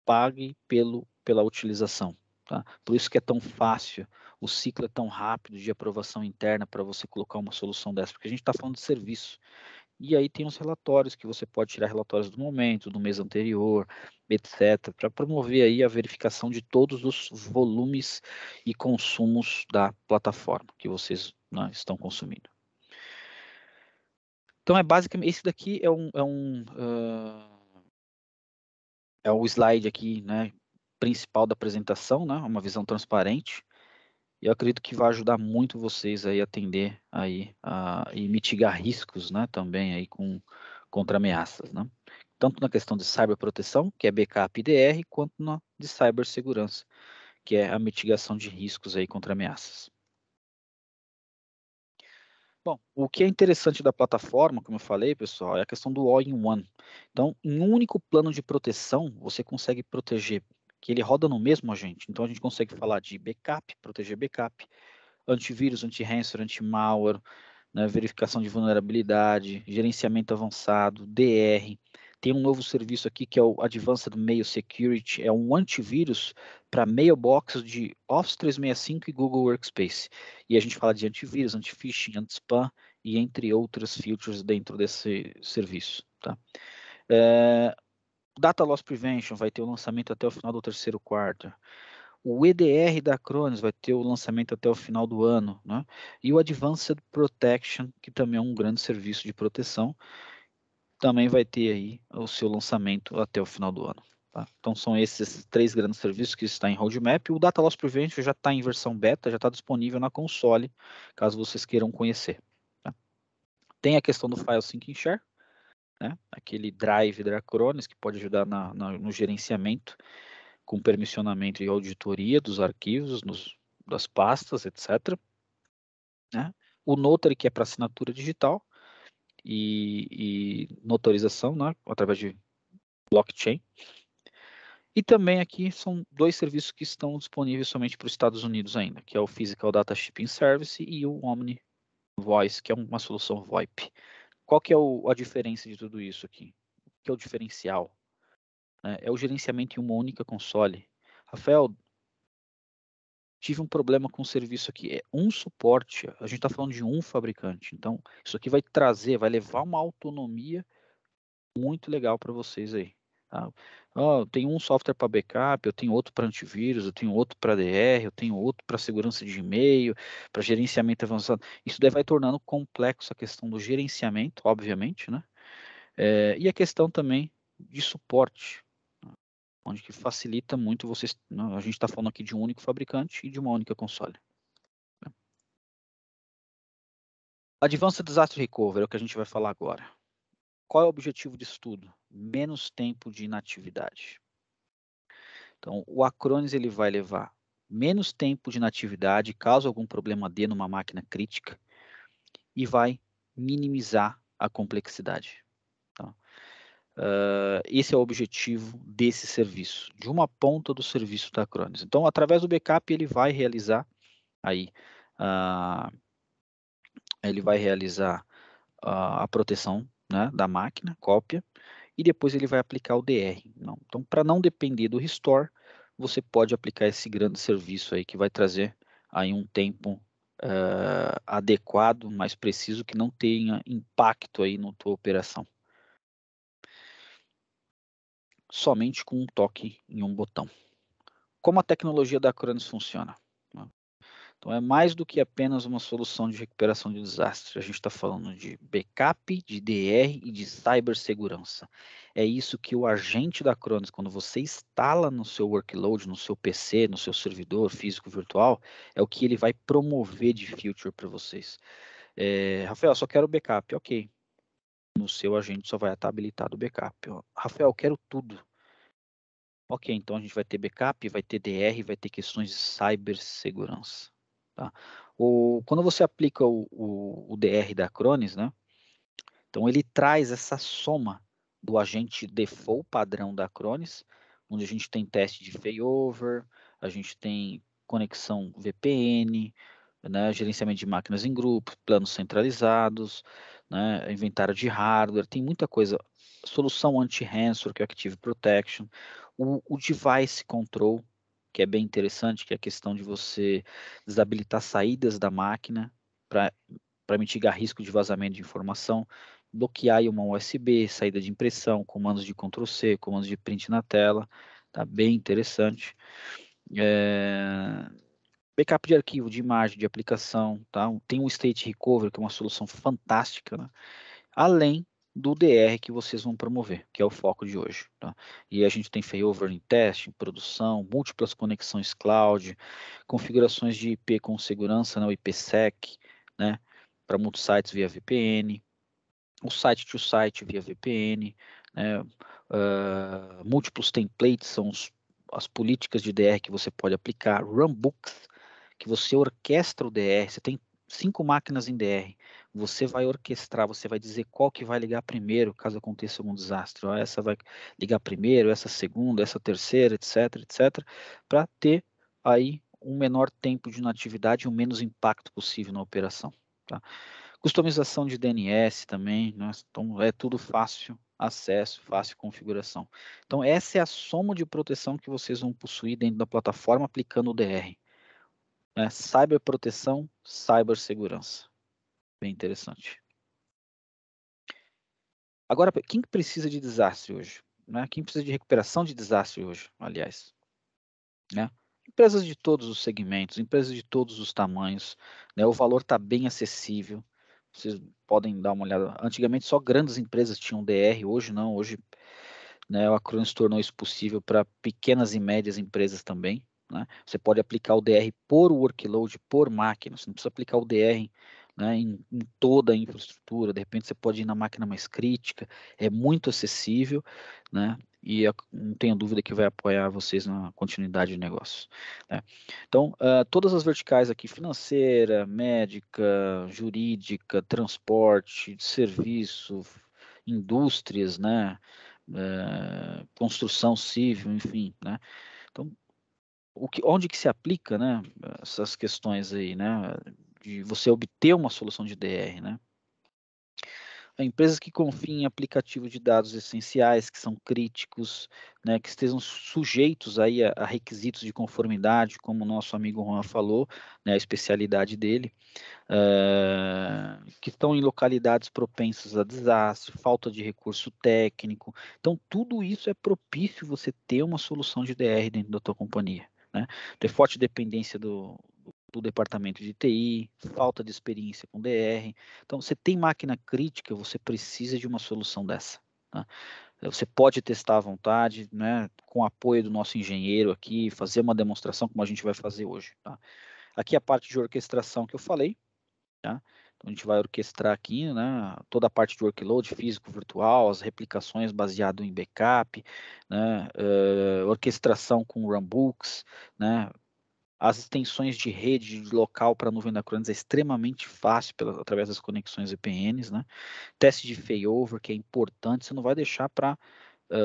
Pague pela utilização. Tá? Por isso que é tão fácil, o ciclo é tão rápido de aprovação interna para você colocar uma solução dessa, porque a gente está falando de serviço. E aí tem os relatórios que você pode tirar relatórios do momento, do mês anterior, etc., para promover aí a verificação de todos os volumes e consumos da plataforma que vocês, né, estão consumindo. Então é basicamente, esse daqui é o slide aqui, né, principal da apresentação, né, uma visão transparente. E eu acredito que vai ajudar muito vocês aí a atender aí e mitigar riscos, né, também aí contra ameaças, né? Tanto na questão de cyberproteção, que é backup e DR, quanto na de cibersegurança, que é a mitigação de riscos aí contra ameaças. Bom, o que é interessante da plataforma, como eu falei, pessoal, é a questão do all-in-one. Então, em um único plano de proteção, você consegue proteger, que ele roda no mesmo agente. Então, a gente consegue falar de backup, proteger backup, antivírus, anti-ransomware, anti-malware, né, verificação de vulnerabilidade, gerenciamento avançado, DR. Tem um novo serviço aqui que é o Advanced Mail Security, é um antivírus para mailbox de Office 365 e Google Workspace. E a gente fala de antivírus, anti-phishing, anti-spam e entre outras features dentro desse serviço. Tá? Data Loss Prevention vai ter o lançamento até o final do terceiro quarto. O EDR da Acronis vai ter o lançamento até o final do ano, né? E o Advanced Protection, que também é um grande serviço de proteção, também vai ter aí o seu lançamento até o final do ano. Tá? Então são esses 3 grandes serviços que estão em roadmap. O Data Loss Prevention já está em versão beta, já está disponível na console, caso vocês queiram conhecer. Tá? Tem a questão do File Sync and Share, né? Aquele drive da Acronis que pode ajudar no gerenciamento com permissionamento e auditoria dos arquivos, das pastas, etc. Né? O Notary, que é para assinatura digital e notorização, né, através de blockchain. E também aqui são 2 serviços que estão disponíveis somente para os Estados Unidos ainda, que é o Physical Data Shipping Service e o Omni Voice, que é uma solução VoIP. Qual que é a diferença de tudo isso aqui? O que é o diferencial? É o gerenciamento em uma única console. Rafael, tive um problema com o serviço aqui. É um suporte, a gente está falando de um fabricante. Então, isso aqui vai trazer, vai levar uma autonomia muito legal para vocês aí. Tá? Eu tenho um software para backup, eu tenho outro para antivírus, eu tenho outro para DR, eu tenho outro para segurança de e-mail, para gerenciamento avançado. Isso daí vai tornando complexo a questão do gerenciamento, obviamente, né? E a questão também de suporte, onde que facilita muito vocês. A gente está falando aqui de um único fabricante e de uma única console. Advanced Disaster Recovery é o que a gente vai falar agora. Qual é o objetivo disso tudo? Menos tempo de inatividade. Então, o Acronis ele vai levar menos tempo de inatividade, caso algum problema dê numa máquina crítica, e vai minimizar a complexidade. Tá? Esse é o objetivo desse serviço, de uma ponta do serviço da Acronis. Então, através do backup, ele vai realizar aí, a proteção, né, da máquina, cópia, e depois ele vai aplicar o DR. Então, para não depender do restore, você pode aplicar esse grande serviço aí que vai trazer aí um tempo adequado, mais preciso, que não tenha impacto aí na tua operação. Somente com um toque em um botão. Como a tecnologia da Acronis funciona? Então, é mais do que apenas uma solução de recuperação de desastre. A gente está falando de backup, de DR e de cibersegurança. É isso que o agente da Acronis, quando você instala no seu workload, no seu PC, no seu servidor físico virtual, é o que ele vai promover de feature para vocês. Rafael, só quero backup. Ok. No seu agente só vai estar habilitado o backup. Rafael, quero tudo. Ok, então a gente vai ter backup, vai ter DR, vai ter questões de cibersegurança. Tá? Quando você aplica o DR da Acronis, né? Então ele traz essa soma do agente default padrão da Acronis, onde a gente tem teste de failover, a gente tem conexão VPN, né, gerenciamento de máquinas em grupo, planos centralizados, né, inventário de hardware, tem muita coisa. Solução anti-ransomware, que é o Active Protection, o device control, que é bem interessante, que é a questão de você desabilitar saídas da máquina para mitigar risco de vazamento de informação, bloquear uma USB, saída de impressão, comandos de Ctrl+C, comandos de print na tela, tá bem interessante. Backup de arquivo, de imagem, de aplicação, tá? Tem o State Recovery, que é uma solução fantástica, né? Além do DR que vocês vão promover, que é o foco de hoje, tá? E a gente tem failover em teste, em produção, múltiplas conexões cloud, configurações de IP com segurança, né? O IPsec, né? Para muitos sites via VPN, o site-to-site via VPN, né? Múltiplos templates são as políticas de DR que você pode aplicar, runbooks, que você orquestra o DR, você tem 5 máquinas em DR, você vai orquestrar, você vai dizer qual que vai ligar primeiro, caso aconteça algum desastre, ó, essa vai ligar primeiro, essa segunda, essa terceira, etc, etc, para ter aí um menor tempo de inatividade e o menos impacto possível na operação, tá? Customização de DNS também, né? Então é tudo fácil acesso, fácil configuração. Então essa é a soma de proteção que vocês vão possuir dentro da plataforma aplicando o DR. Né? Cyberproteção, cibersegurança. Bem interessante. Agora, quem precisa de desastre hoje? Né? Quem precisa de recuperação de desastre hoje, aliás? Né? Empresas de todos os segmentos, empresas de todos os tamanhos, né? O valor está bem acessível. Vocês podem dar uma olhada. Antigamente só grandes empresas tinham DR, hoje não. Hoje, né, o Acronis tornou isso possível para pequenas e médias empresas também. Né? Você pode aplicar o DR por workload, por máquina. Você não precisa aplicar o DR, né, em toda a infraestrutura. De repente você pode ir na máquina mais crítica. É muito acessível, né? E eu não tenho dúvida que vai apoiar vocês na continuidade de negócio. Né? Então, todas as verticais aqui, financeira, médica, jurídica, transporte, serviço, indústrias, né? Construção civil, enfim, né? Então, onde que se aplica, né? Essas questões aí, né? De você obter uma solução de DR, né? Empresas que confiem em aplicativos de dados essenciais, que são críticos, né, que estejam sujeitos aí a requisitos de conformidade, como o nosso amigo Juan falou, né, a especialidade dele, que estão em localidades propensas a desastre, falta de recurso técnico. Então, tudo isso é propício você ter uma solução de DR dentro da tua companhia. Né? Ter forte dependência do departamento de TI, falta de experiência com DR. Então, você tem máquina crítica, você precisa de uma solução dessa. Tá? Você pode testar à vontade, né, com o apoio do nosso engenheiro aqui, fazer uma demonstração como a gente vai fazer hoje. Tá? Aqui a parte de orquestração que eu falei. Tá? Então, a gente vai orquestrar aqui, né, toda a parte de workload físico, virtual, as replicações baseado em backup, né, orquestração com runbooks, né, as extensões de rede de local para a nuvem da Acronis é extremamente fácil através das conexões VPNs, né? Teste de failover, que é importante, você não vai deixar para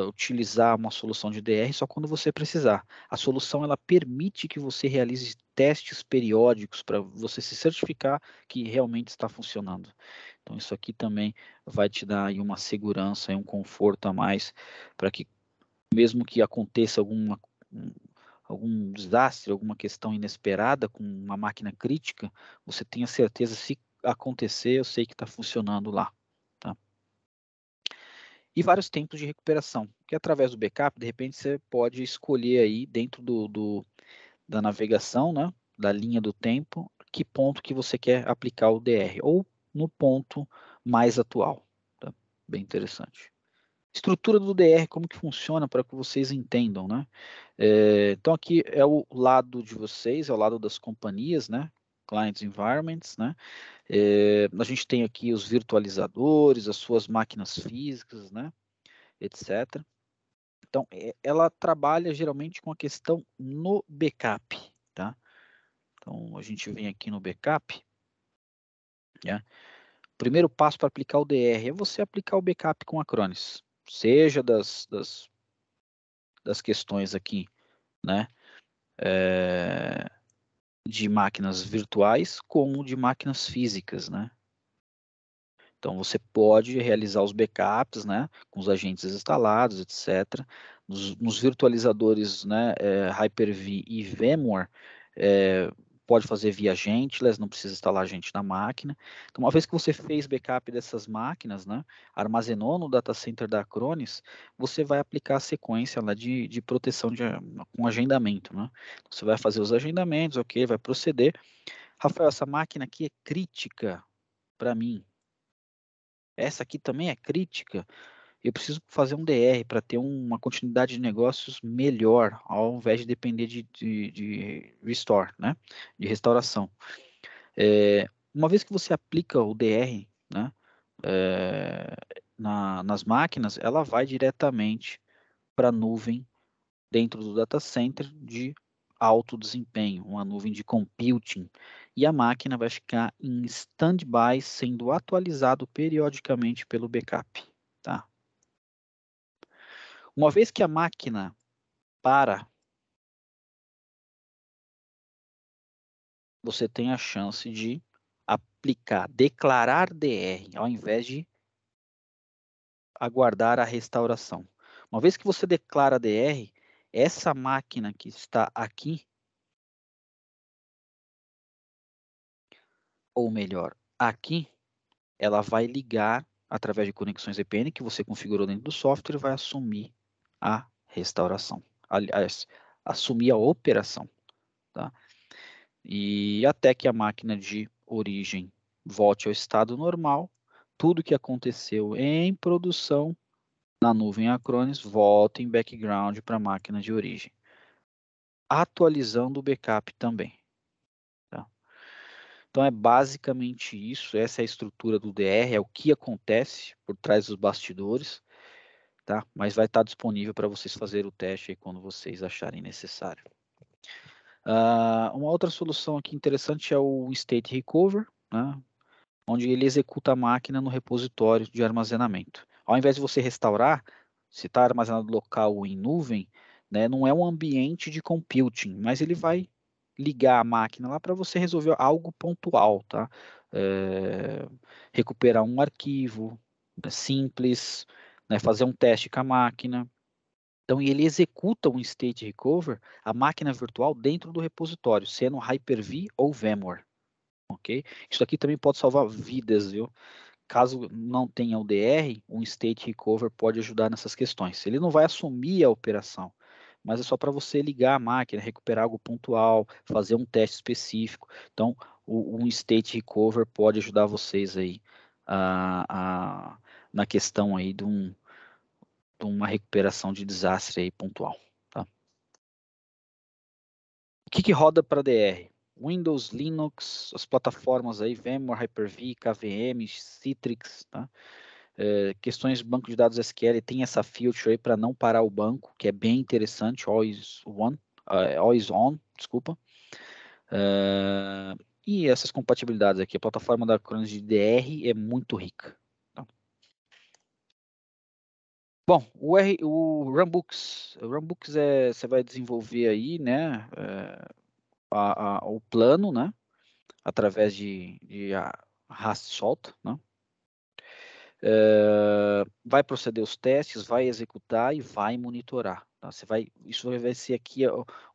utilizar uma solução de DR só quando você precisar. A solução ela permite que você realize testes periódicos para você se certificar que realmente está funcionando. Então isso aqui também vai te dar aí uma segurança e um conforto a mais para que mesmo que aconteça algum desastre, alguma questão inesperada com uma máquina crítica, você tenha certeza, se acontecer, eu sei que está funcionando lá. Tá? E vários tempos de recuperação, que através do backup, de repente, você pode escolher aí dentro da navegação, né, da linha do tempo, que ponto que você quer aplicar o DR, ou no ponto mais atual. Tá? Bem interessante. Estrutura do DR, como que funciona para que vocês entendam, né? Então aqui é o lado de vocês, é o lado das companhias, né? Clients Environments, né? A gente tem aqui os virtualizadores, as suas máquinas físicas, né? Etc. Então, ela trabalha geralmente com a questão no backup, tá? Então, a gente vem aqui no backup, né? O primeiro passo para aplicar o DR é você aplicar o backup com Acronis, seja das questões aqui, né? De máquinas virtuais como de máquinas físicas, né? Então você pode realizar os backups, né, com os agentes instalados, etc. Nos virtualizadores, né, Hyper-V e VMware, pode fazer via agentless, não precisa instalar agente na máquina. Então, uma vez que você fez backup dessas máquinas, né, armazenou no data center da Acronis, você vai aplicar a sequência lá de proteção com agendamento, né? Você vai fazer os agendamentos, ok, vai proceder. Rafael, essa máquina aqui é crítica para mim. Essa aqui também é crítica. Eu preciso fazer um DR para ter uma continuidade de negócios melhor, ao invés de depender de restore, né? De restauração. Uma vez que você aplica o DR, né? Nas máquinas, ela vai diretamente para a nuvem dentro do data center de alto desempenho, uma nuvem de computing, e a máquina vai ficar em standby, sendo atualizado periodicamente pelo backup. Tá? Uma vez que a máquina para, você tem a chance de aplicar, declarar DR, ao invés de aguardar a restauração. Uma vez que você declara DR, essa máquina que está aqui, ou melhor, aqui, ela vai ligar através de conexões VPN que você configurou dentro do software e vai assumir a restauração. Aliás, assumir a operação. Tá? E até que a máquina de origem volte ao estado normal, tudo que aconteceu em produção na nuvem Acronis volta em background para a máquina de origem. Atualizando o backup também. Tá? Então é basicamente isso, essa é a estrutura do DR, é o que acontece por trás dos bastidores, tá? Mas vai estar disponível para vocês fazerem o teste aí quando vocês acharem necessário. Uma outra solução aqui interessante é o State Recover, né? Onde ele executa a máquina no repositório de armazenamento. Ao invés de você restaurar, se está armazenado local ou em nuvem, né, não é um ambiente de computing, mas ele vai ligar a máquina lá para você resolver algo pontual, tá? Recuperar um arquivo, né, simples, né, fazer um teste com a máquina. Então, ele executa um state recover, a máquina virtual, dentro do repositório, sendo Hyper-V ou VMware. Ok? Isso aqui também pode salvar vidas, viu? Caso não tenha o DR, um state recover pode ajudar nessas questões. Ele não vai assumir a operação, mas é só para você ligar a máquina, recuperar algo pontual, fazer um teste específico. Então, um state recover pode ajudar vocês aí na questão aí de uma recuperação de desastre aí pontual. Tá? O que roda para DR? Windows, Linux, as plataformas aí, VMware, Hyper-V, KVM, Citrix, tá? Questões de banco de dados SQL, tem essa feature aí para não parar o banco, que é bem interessante, always on, desculpa. E essas compatibilidades aqui, a plataforma da Acronis de DR é muito rica. Tá? Bom, o Runbooks você vai desenvolver aí, né, o plano, né, através de Rastshot, né? Vai proceder os testes, vai executar e vai monitorar. Tá? Isso vai ser aqui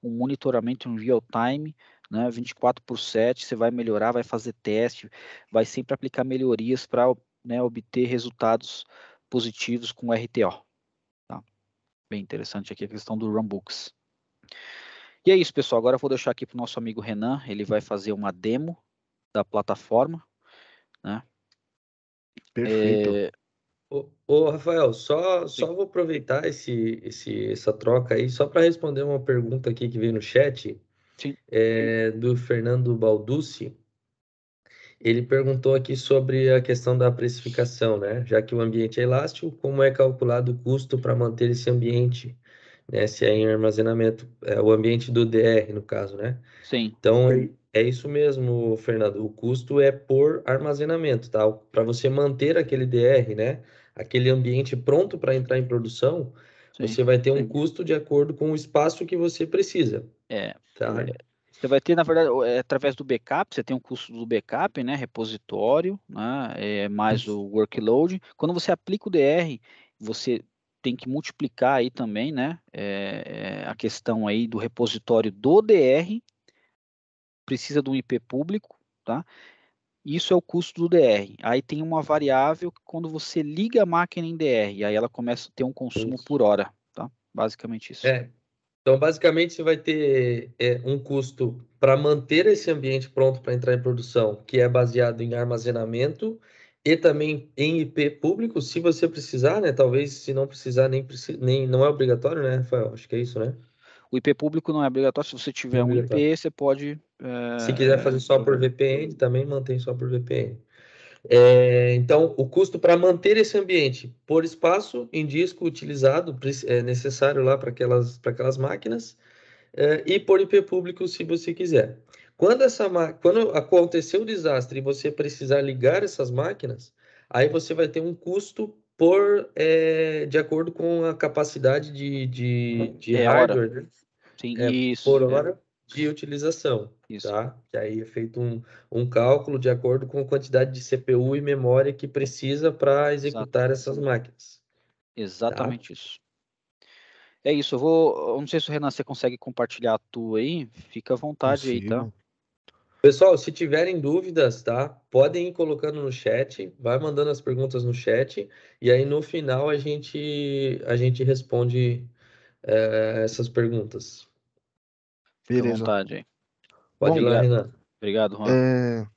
um monitoramento em real time, né, 24/7, você vai melhorar, vai fazer teste, vai sempre aplicar melhorias para, né, obter resultados positivos com RTO. Tá? Bem interessante aqui a questão do Runbooks. E é isso, pessoal. Agora eu vou deixar aqui para o nosso amigo Renan, ele vai fazer uma demo da plataforma, né? Perfeito. Rafael, só vou aproveitar essa troca aí, só para responder uma pergunta aqui que veio no chat, Sim. Do Fernando Balducci. Ele perguntou aqui sobre a questão da precificação, né? Já que o ambiente é elástico, como é calculado o custo para manter esse ambiente, né? Se é em armazenamento, o ambiente do DR, no caso, né? Sim. Então, é isso mesmo, Fernando. O custo é por armazenamento, tá? Para você manter aquele DR, né? Aquele ambiente pronto para entrar em produção, Sim. você vai ter um custo de acordo com o espaço que você precisa, tá? Você vai ter, na verdade, através do backup, você tem um custo do backup, né? Repositório, né? Mais o workload. Quando você aplica o DR, você tem que multiplicar aí também, né? A questão aí do repositório do DR, precisa de um IP público, tá? Isso é o custo do DR. Aí tem uma variável que quando você liga a máquina em DR, aí ela começa a ter um consumo por hora, tá? Basicamente isso. Então, basicamente, você vai ter um custo para manter esse ambiente pronto para entrar em produção, que é baseado em armazenamento e também em IP público, se você precisar, né? Talvez, se não precisar, nem não é obrigatório, né, Rafael? Acho que é isso, né? O IP público não é obrigatório. Se você tiver um IP, você pode... Se quiser fazer só por VPN, também mantém só por VPN. Então, o custo para manter esse ambiente por espaço em disco utilizado é necessário lá para aquelas máquinas, e por IP público, se você quiser. Quando acontecer o desastre e você precisar ligar essas máquinas, aí você vai ter um custo de acordo com a capacidade de hora. hardware, né? Sim, isso. Por hora de utilização, Isso. tá? Que aí é feito um cálculo de acordo com a quantidade de CPU e memória que precisa para executar essas máquinas. Exatamente isso. É isso, eu não sei se o Renan, você consegue compartilhar a tua aí, fica à vontade aí, tá? Pessoal, se tiverem dúvidas, tá? Podem ir colocando no chat, vai mandando as perguntas no chat, e aí no final a gente responde essas perguntas. Fica à Beleza. vontade aí. Pode ir lá, Renan. Obrigado, Juan.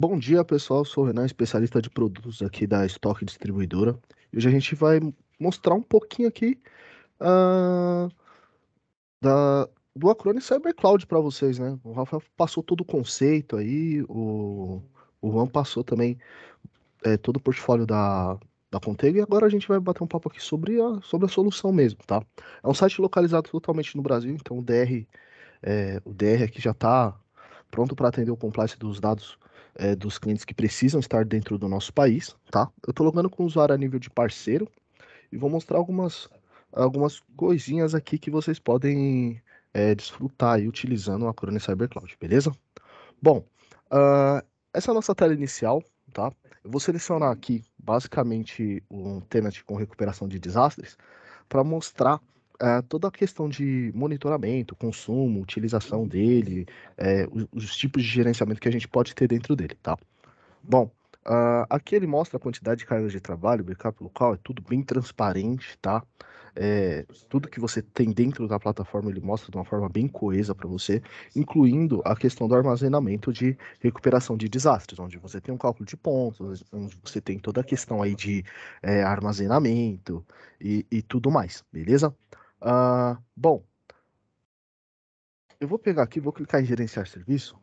Bom dia, pessoal. Sou o Renan, especialista de produtos aqui da Stock Distribuidora. E hoje a gente vai mostrar um pouquinho aqui ah, do Acronis Cyber Cloud para vocês, né? O Rafa passou todo o conceito aí, o Juan passou também todo o portfólio da Contego, e agora a gente vai bater um papo aqui sobre a solução mesmo, tá? É um site localizado totalmente no Brasil, então o DR aqui já está pronto para atender o compliance dos dados dos clientes que precisam estar dentro do nosso país, tá? Eu estou logando com o usuário a nível de parceiro e vou mostrar algumas coisinhas aqui que vocês podem desfrutar aí utilizando o Acronis Cyber Cloud, beleza? Bom, essa é a nossa tela inicial, tá? Eu vou selecionar aqui basicamente um tenant com recuperação de desastres para mostrar toda a questão de monitoramento, consumo, utilização dele, os tipos de gerenciamento que a gente pode ter dentro dele, tá? Bom, aqui ele mostra a quantidade de cargas de trabalho, backup local, é tudo bem transparente, tá? Tudo que você tem dentro da plataforma ele mostra de uma forma bem coesa para você, incluindo a questão do armazenamento de recuperação de desastres, onde você tem um cálculo de pontos, onde você tem toda a questão aí de armazenamento e tudo mais, beleza? Bom, eu vou pegar aqui, vou clicar em gerenciar serviço,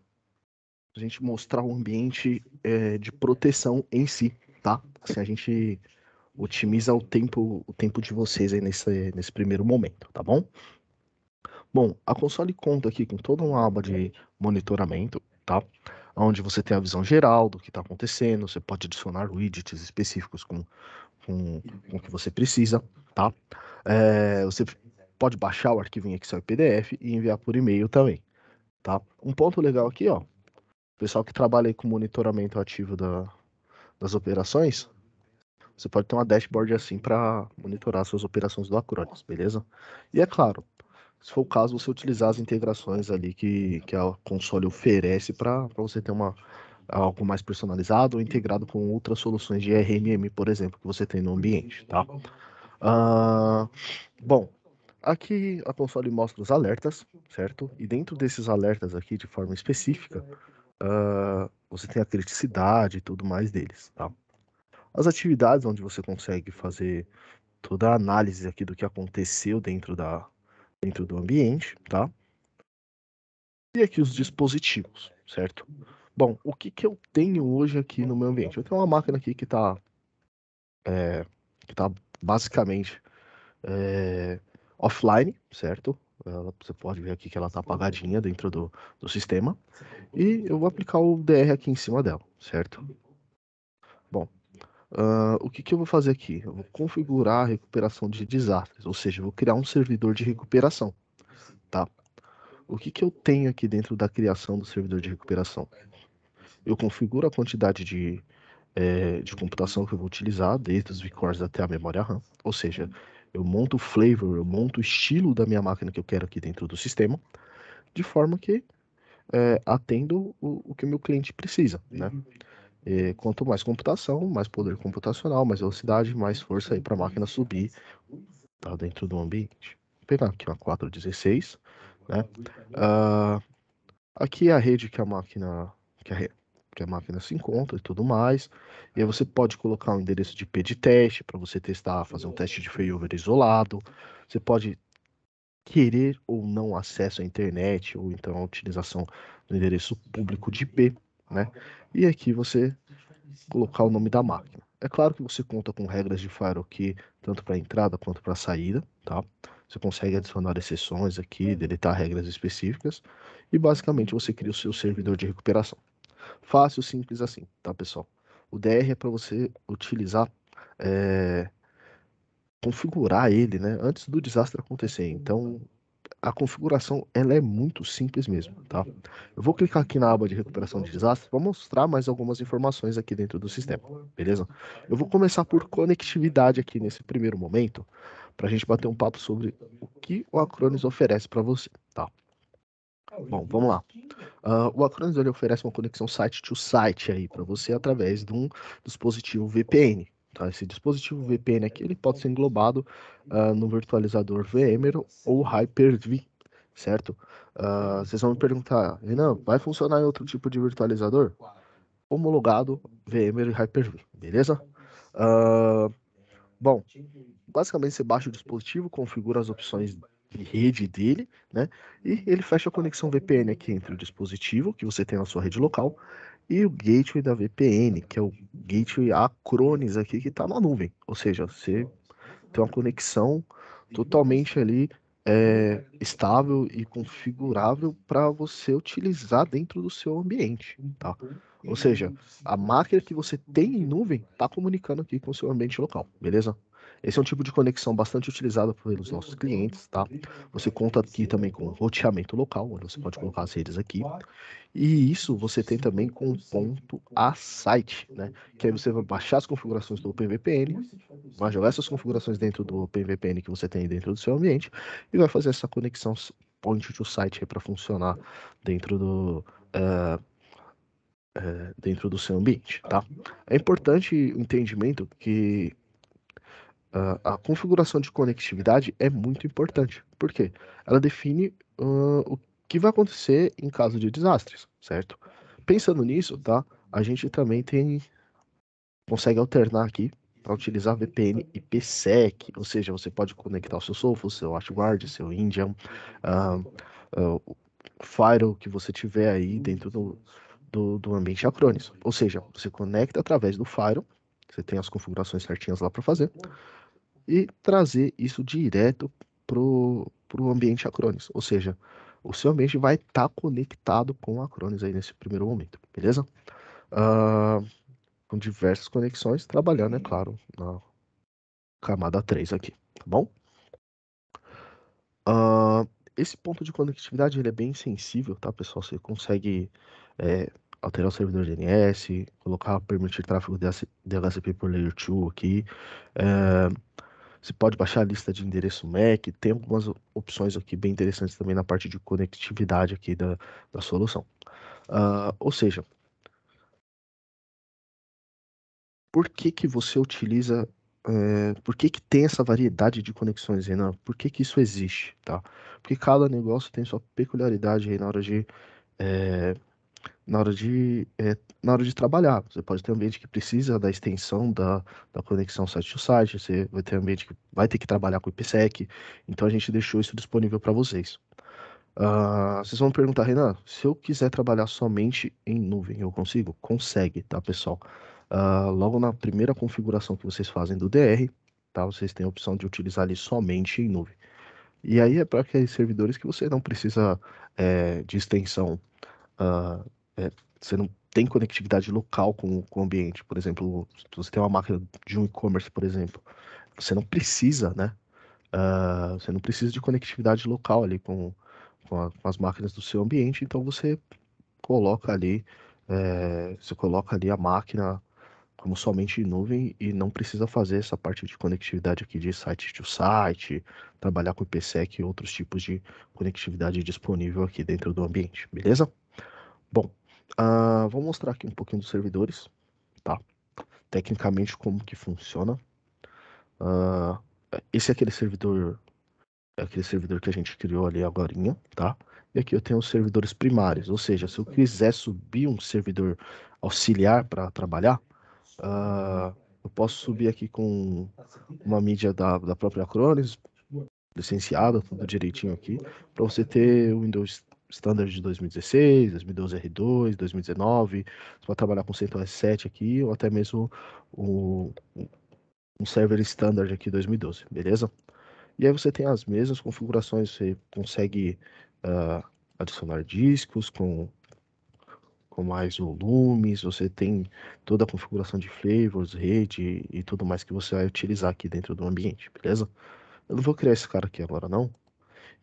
a gente mostrar o ambiente de proteção em si, tá? Assim a gente otimiza o tempo de vocês aí nesse primeiro momento, tá bom? Bom, a console conta aqui com toda uma aba de monitoramento, tá? Onde você tem a visão geral do que está acontecendo, você pode adicionar widgets específicos com o que você precisa, tá? Você pode baixar o arquivo em Excel e PDF e enviar por e-mail também, tá? Um ponto legal aqui, ó, pessoal que trabalha aí com monitoramento ativo das operações, Você pode ter uma dashboard assim para monitorar suas operações do Acronis, beleza? E é claro, se for o caso, você utilizar as integrações ali que a console oferece para você ter algo mais personalizado ou integrado com outras soluções de RMM, por exemplo, que você tem no ambiente, tá? Bom, aqui a console mostra os alertas, certo? E dentro desses alertas aqui, de forma específica, você tem a criticidade e tudo mais deles, tá? As atividades onde você consegue fazer toda a análise aqui do que aconteceu dentro do ambiente, tá? E aqui os dispositivos, certo? Bom, o que que eu tenho hoje aqui no meu ambiente? Eu tenho uma máquina aqui que tá basicamente offline, certo? Você pode ver aqui que ela tá apagadinha dentro do sistema. E eu vou aplicar o DR aqui em cima dela, certo? Bom, o que que eu vou fazer aqui? Eu vou configurar a recuperação de desastres, ou seja, eu vou criar um servidor de recuperação, tá? O que que eu tenho aqui dentro da criação do servidor de recuperação? Eu configuro a quantidade de computação que eu vou utilizar, desde os vCores até a memória RAM, ou seja, eu monto o flavor, eu monto o estilo da minha máquina que eu quero aqui dentro do sistema, de forma que atendo o que o meu cliente precisa, né? E quanto mais computação, mais poder computacional, mais velocidade, mais força aí para a máquina subir, tá, dentro do ambiente. Vou pegar aqui uma 416, né? Aqui é a rede que a, re- que a máquina se encontra e tudo mais. E aí você pode colocar um endereço de IP de teste para você testar, fazer um teste de failover isolado. Você pode querer ou não acesso à internet, ou então a utilização do endereço público de IP, né? E aqui você colocar o nome da máquina. É claro que você conta com regras de firewall tanto para entrada quanto para saída, tá? Você consegue adicionar exceções aqui, deletar regras específicas e basicamente você cria o seu servidor de recuperação. Fácil, simples assim, tá, pessoal? O DR é para você utilizar, configurar ele, né, antes do desastre acontecer. Então, a configuração ela é muito simples mesmo, tá? Eu vou clicar aqui na aba de recuperação de desastre para mostrar mais algumas informações aqui dentro do sistema, beleza? Eu vou começar por conectividade aqui nesse primeiro momento, para a gente bater um papo sobre o que o Acronis oferece para você, tá? Bom, vamos lá. O Acronis ele oferece uma conexão site-to-site aí para você através de um dispositivo VPN. Tá? Esse dispositivo VPN aqui ele pode ser englobado no virtualizador VMware ou Hyper-V, certo? Vocês vão me perguntar, Renan, vai funcionar em outro tipo de virtualizador? Homologado VMware e Hyper-V, beleza? Bom, basicamente você baixa o dispositivo, configura as opções de rede dele, né? E ele fecha a conexão VPN aqui entre o dispositivo que você tem na sua rede local e o gateway da VPN, que é o gateway Acronis aqui que está na nuvem. Ou seja, você tem uma conexão totalmente ali estável e configurável para você utilizar dentro do seu ambiente, tá? Ou seja, a máquina que você tem em nuvem está comunicando aqui com o seu ambiente local, beleza? Esse é um tipo de conexão bastante utilizado pelos nossos clientes, tá? Você conta aqui também com roteamento local, onde você pode colocar as redes aqui. E isso você tem também com o ponto a site, né? Que aí você vai baixar as configurações do OpenVPN, vai jogar essas configurações dentro do OpenVPN que você tem dentro do seu ambiente e vai fazer essa conexão point to site para funcionar dentro dentro do seu ambiente, tá? É importante o entendimento que a configuração de conectividade é muito importante. Por quê? Ela define o que vai acontecer em caso de desastres, certo? Pensando nisso, tá? A gente também consegue alternar aqui para utilizar VPN IPsec, ou seja, você pode conectar o seu Sophos, seu WatchGuard, seu Indian, o firewall que você tiver aí dentro do ambiente Acronis. Ou seja, você conecta através do firewall, você tem as configurações certinhas lá para fazer, e trazer isso direto pro ambiente Acronis. Ou seja, o seu ambiente vai estar conectado com o Acronis aí nesse primeiro momento, beleza? Com diversas conexões, trabalhando, é claro, na camada 3 aqui, tá bom? Esse ponto de conectividade ele é bem sensível, tá, pessoal? Você consegue alterar o servidor DNS, colocar, permitir tráfego DHCP por Layer 2 aqui. Você pode baixar a lista de endereço MAC, tem algumas opções aqui bem interessantes também na parte de conectividade aqui da solução. Ou seja, por que que você utiliza, por que que tem essa variedade de conexões, Renan? Por que que isso existe, tá? Porque cada negócio tem sua peculiaridade aí na hora de, na hora de trabalhar. Você pode ter um ambiente que precisa da extensão da conexão site-to-site, você vai ter um ambiente que vai ter que trabalhar com IPsec, então a gente deixou isso disponível para vocês. Vocês vão me perguntar, Renan, se eu quiser trabalhar somente em nuvem, eu consigo? Consegue, tá, pessoal? Logo na primeira configuração que vocês fazem do DR, tá, vocês têm a opção de utilizar ali somente em nuvem. E aí é para aqueles servidores que você não precisa de extensão, você não tem conectividade local com o ambiente. Por exemplo, se você tem uma máquina de um e-commerce, por exemplo, você não precisa, né? Você não precisa de conectividade local ali com as máquinas do seu ambiente, então coloca ali, você coloca ali a máquina como somente em nuvem e não precisa fazer essa parte de conectividade aqui de site to site, trabalhar com IPsec e outros tipos de conectividade disponível aqui dentro do ambiente, beleza? Bom, vou mostrar aqui um pouquinho dos servidores, tá? Tecnicamente como que funciona. Esse é aquele servidor que a gente criou ali agorinha, tá? E aqui eu tenho os servidores primários, ou seja, se eu quiser subir um servidor auxiliar para trabalhar, eu posso subir aqui com uma mídia da própria Acronis, licenciada, tudo direitinho aqui, para você ter o Windows Standard de 2016, 2012 R2, 2019, você pode trabalhar com CentOS 7 aqui, ou até mesmo um server standard aqui 2012, beleza? E aí você tem as mesmas configurações, você consegue adicionar discos com mais volumes, você tem toda a configuração de flavors, rede e tudo mais que você vai utilizar aqui dentro do ambiente, beleza? Eu não vou criar esse cara aqui agora não,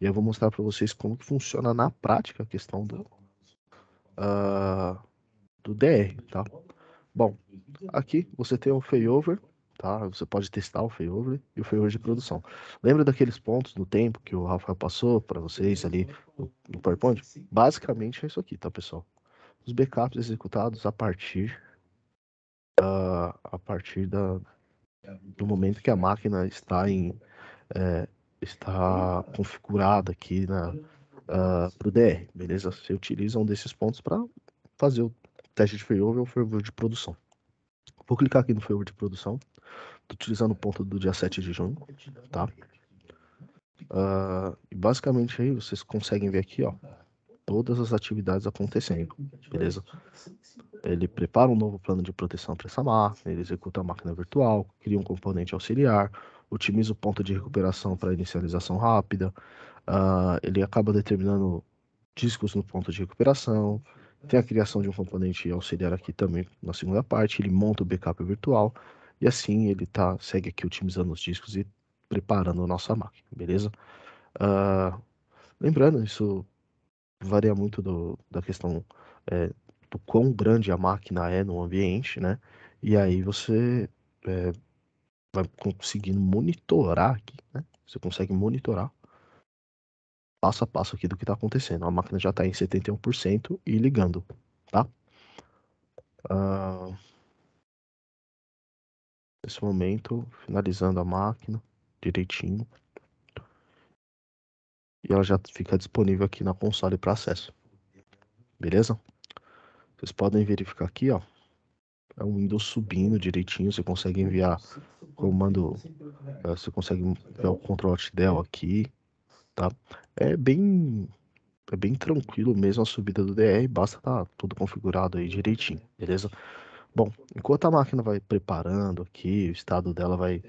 e eu vou mostrar para vocês como que funciona na prática a questão do DR, tá? Bom, aqui você tem o failover, tá? Você pode testar o failover e o failover de produção. Lembra daqueles pontos do tempo que o Rafael passou para vocês ali no PowerPoint? Basicamente é isso aqui, tá, pessoal? Os backups executados a partir do momento que a máquina está configurada aqui para o DR, beleza? Você utiliza um desses pontos para fazer o teste de failover ou failover de produção. Vou clicar aqui no failover de produção. Estou utilizando o ponto do dia 7 de junho, tá? E basicamente aí vocês conseguem ver aqui, ó, todas as atividades acontecendo, beleza? Ele prepara um novo plano de proteção para essa máquina, ele executa a máquina virtual, cria um componente auxiliar, otimiza o ponto de recuperação para inicialização rápida, ele acaba determinando discos no ponto de recuperação, tem a criação de um componente auxiliar aqui também na segunda parte, ele monta o backup virtual, e assim ele segue aqui otimizando os discos e preparando a nossa máquina, beleza? Lembrando, isso varia muito da questão do quão grande a máquina é no ambiente, né? E aí você vai conseguindo monitorar aqui, né? Você consegue monitorar passo a passo aqui do que está acontecendo. A máquina já está em 71% e ligando, tá? Nesse momento, finalizando a máquina direitinho. E ela já fica disponível aqui na console para acesso. Beleza? Vocês podem verificar aqui, ó. É o Windows subindo direitinho. Você consegue enviar comando. Você consegue enviar o Ctrl Alt Del aqui, tá? É bem tranquilo mesmo a subida do DR. Basta estar tudo configurado aí direitinho, beleza? Bom, enquanto a máquina vai preparando aqui, o estado dela vai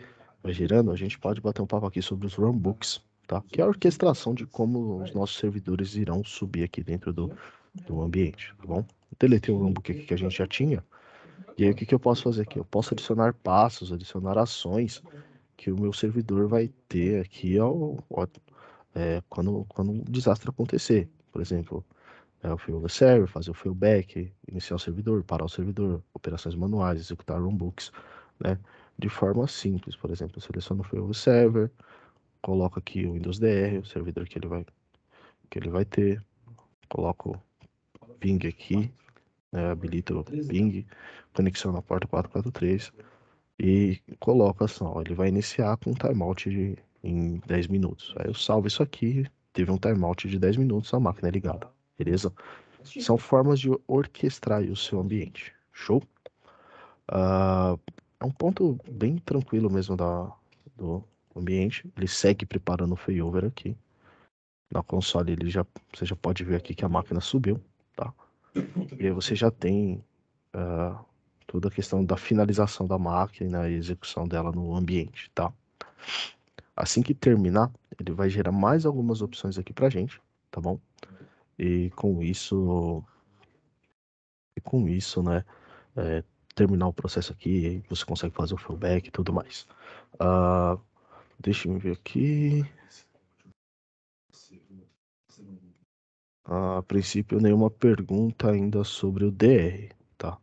girando, a gente pode bater um papo aqui sobre os runbooks, tá? Que é a orquestração de como os nossos servidores irão subir aqui dentro do ambiente, tá bom? Eu deletei um runbook aqui que a gente já tinha, e aí o que que eu posso fazer aqui? Eu posso adicionar passos, adicionar ações que o meu servidor vai ter aqui quando um desastre acontecer. Por exemplo, o failover server, fazer o failback, iniciar o servidor, parar o servidor, operações manuais, executar runbooks, né? De forma simples, por exemplo, eu seleciono o failover server, coloco aqui o Windows DR, o servidor que ele vai ter, coloco o ping aqui, né? Habilito o ping, conexão na porta 443 e coloco assim, ó, ele vai iniciar com um timeout em 10 minutos. Aí eu salvo isso aqui, teve um timeout de 10 minutos, a máquina é ligada, beleza? São formas de orquestrar aí o seu ambiente. Show? É um ponto bem tranquilo mesmo do ambiente. Ele segue preparando o failover aqui. Na console você já pode ver aqui que a máquina subiu, tá? E aí você já tem toda a questão da finalização da máquina e execução dela no ambiente, tá? Assim que terminar, ele vai gerar mais algumas opções aqui pra gente, tá bom? E com isso, né, terminar o processo aqui, você consegue fazer o fallback e tudo mais. Deixa eu ver aqui. A princípio, nenhuma pergunta ainda sobre o DR, tá?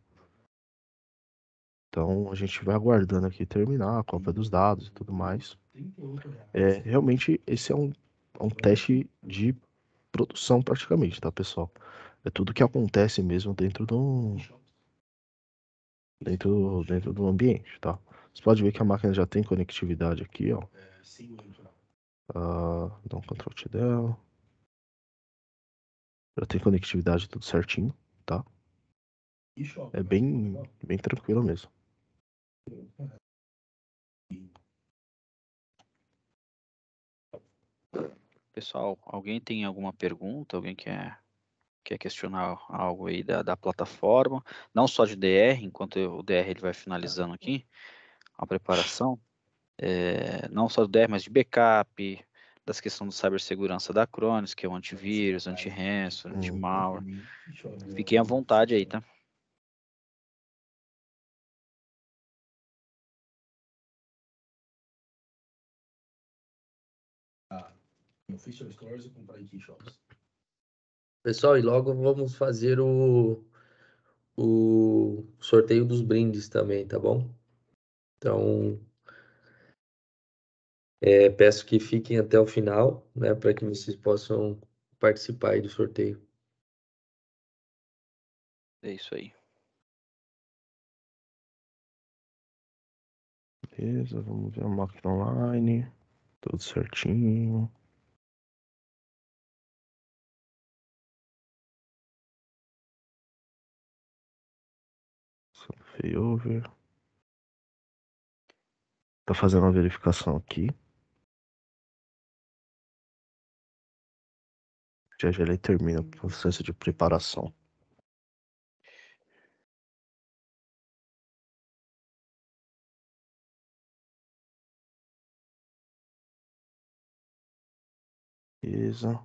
Então, a gente vai aguardando aqui terminar a cópia dos dados e tudo mais. Realmente, esse é um teste de produção praticamente, tá, pessoal? É tudo que acontece mesmo dentro do ambiente, tá? Você pode ver que a máquina já tem conectividade aqui, ó. Dá um Ctrl T del. Já tem conectividade tudo certinho, tá? É bem tranquilo mesmo. Pessoal, alguém tem alguma pergunta? Alguém quer questionar algo aí da plataforma? Não só de DR, enquanto o DR ele vai finalizando aqui a preparação. Não só do DR, mas de backup, das questões de cibersegurança da Acronis, que é o antivírus, anti-ransom, anti-malware. Fiquem à vontade aí, tá? Pessoal, e logo vamos fazer o sorteio dos brindes também, tá bom? Então, peço que fiquem até o final, né, para que vocês possam participar aí do sorteio. É isso aí. Beleza, vamos ver a máquina online. Tudo certinho. Failover. Tá fazendo uma verificação aqui. Já ele termina o processo de preparação. Beleza.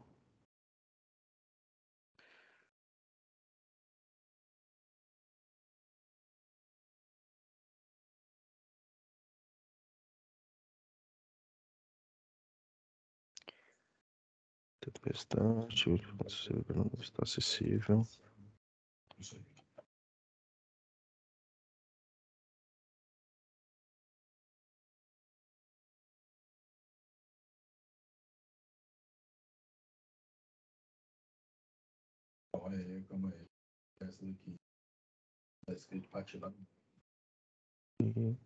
Tempestade, o servidor não está acessível. Uhum.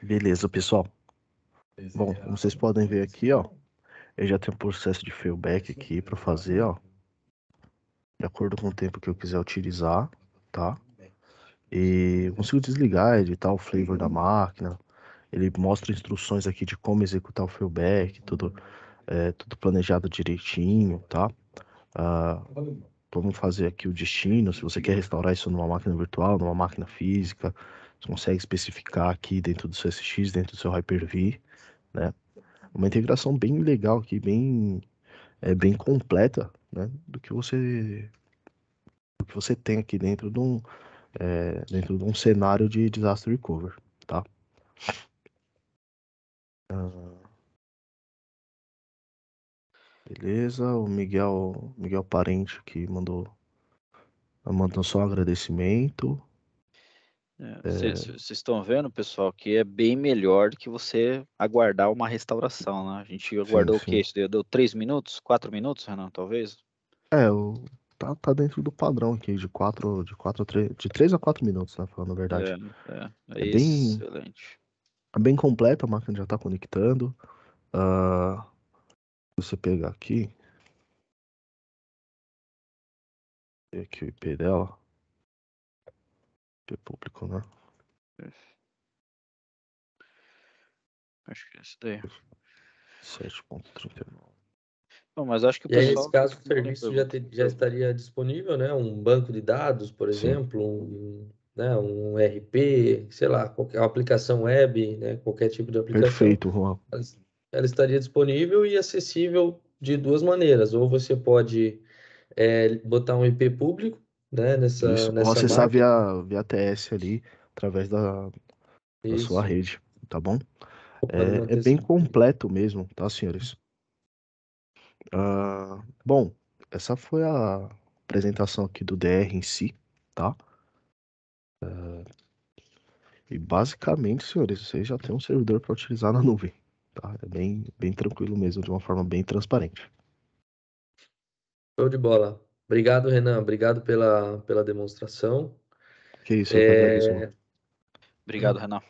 Beleza, pessoal. Bom, como vocês podem ver aqui, ó, eu já tenho um processo de failback aqui para fazer, ó, de acordo com o tempo que eu quiser utilizar, tá? E eu consigo desligar, editar o flavor da máquina. Ele mostra instruções aqui de como executar o failback, tudo planejado direitinho, tá? Vamos fazer aqui o destino. Se você quer restaurar isso numa máquina virtual, numa máquina física, você consegue especificar aqui dentro do seu SX, dentro do seu Hyper-V, né? Uma integração bem legal aqui, bem completa, né? Do que você tem aqui dentro dentro de um cenário de disaster recovery, tá? Beleza, o Miguel Parente aqui mandou só um agradecimento. Vocês estão vendo, pessoal, que é bem melhor do que você aguardar uma restauração, né? A gente aguardou o quê? Sim. Isso deu 3 minutos? 4 minutos, Renan, talvez? Tá dentro do padrão aqui, de 3 a 4 minutos, né? Falando a verdade. É É bem, excelente. é bem completo, a máquina já tá conectando. Se você pegar aqui, ver aqui o IP dela, IP público, né? Acho que é isso daí. 7.39. Bom, mas acho que o E aí, nesse pessoal caso, o não tem serviço já, pergunta. já estaria disponível, né? Um banco de dados, por Sim, exemplo, né? Um RP, sei lá, qualquer aplicação web, né? Qualquer tipo de aplicação, perfeito, Juan. ela, ela estaria disponível e acessível de duas maneiras. Ou você pode botar um IP público, né? Isso, ou Nessa acessar máquina. via TS ali, através da sua Isso. rede, tá bom? Pode É manter bem essa. completo mesmo, tá, senhores? Bom, essa foi a apresentação aqui do DR em si, tá? E basicamente, senhores, vocês já têm um servidor para utilizar na nuvem, tá? É bem tranquilo mesmo, de uma forma bem transparente. Show de bola. Obrigado, Renan. Obrigado pela demonstração. Que isso, eu que agradeço, Juan. Obrigado, Renan.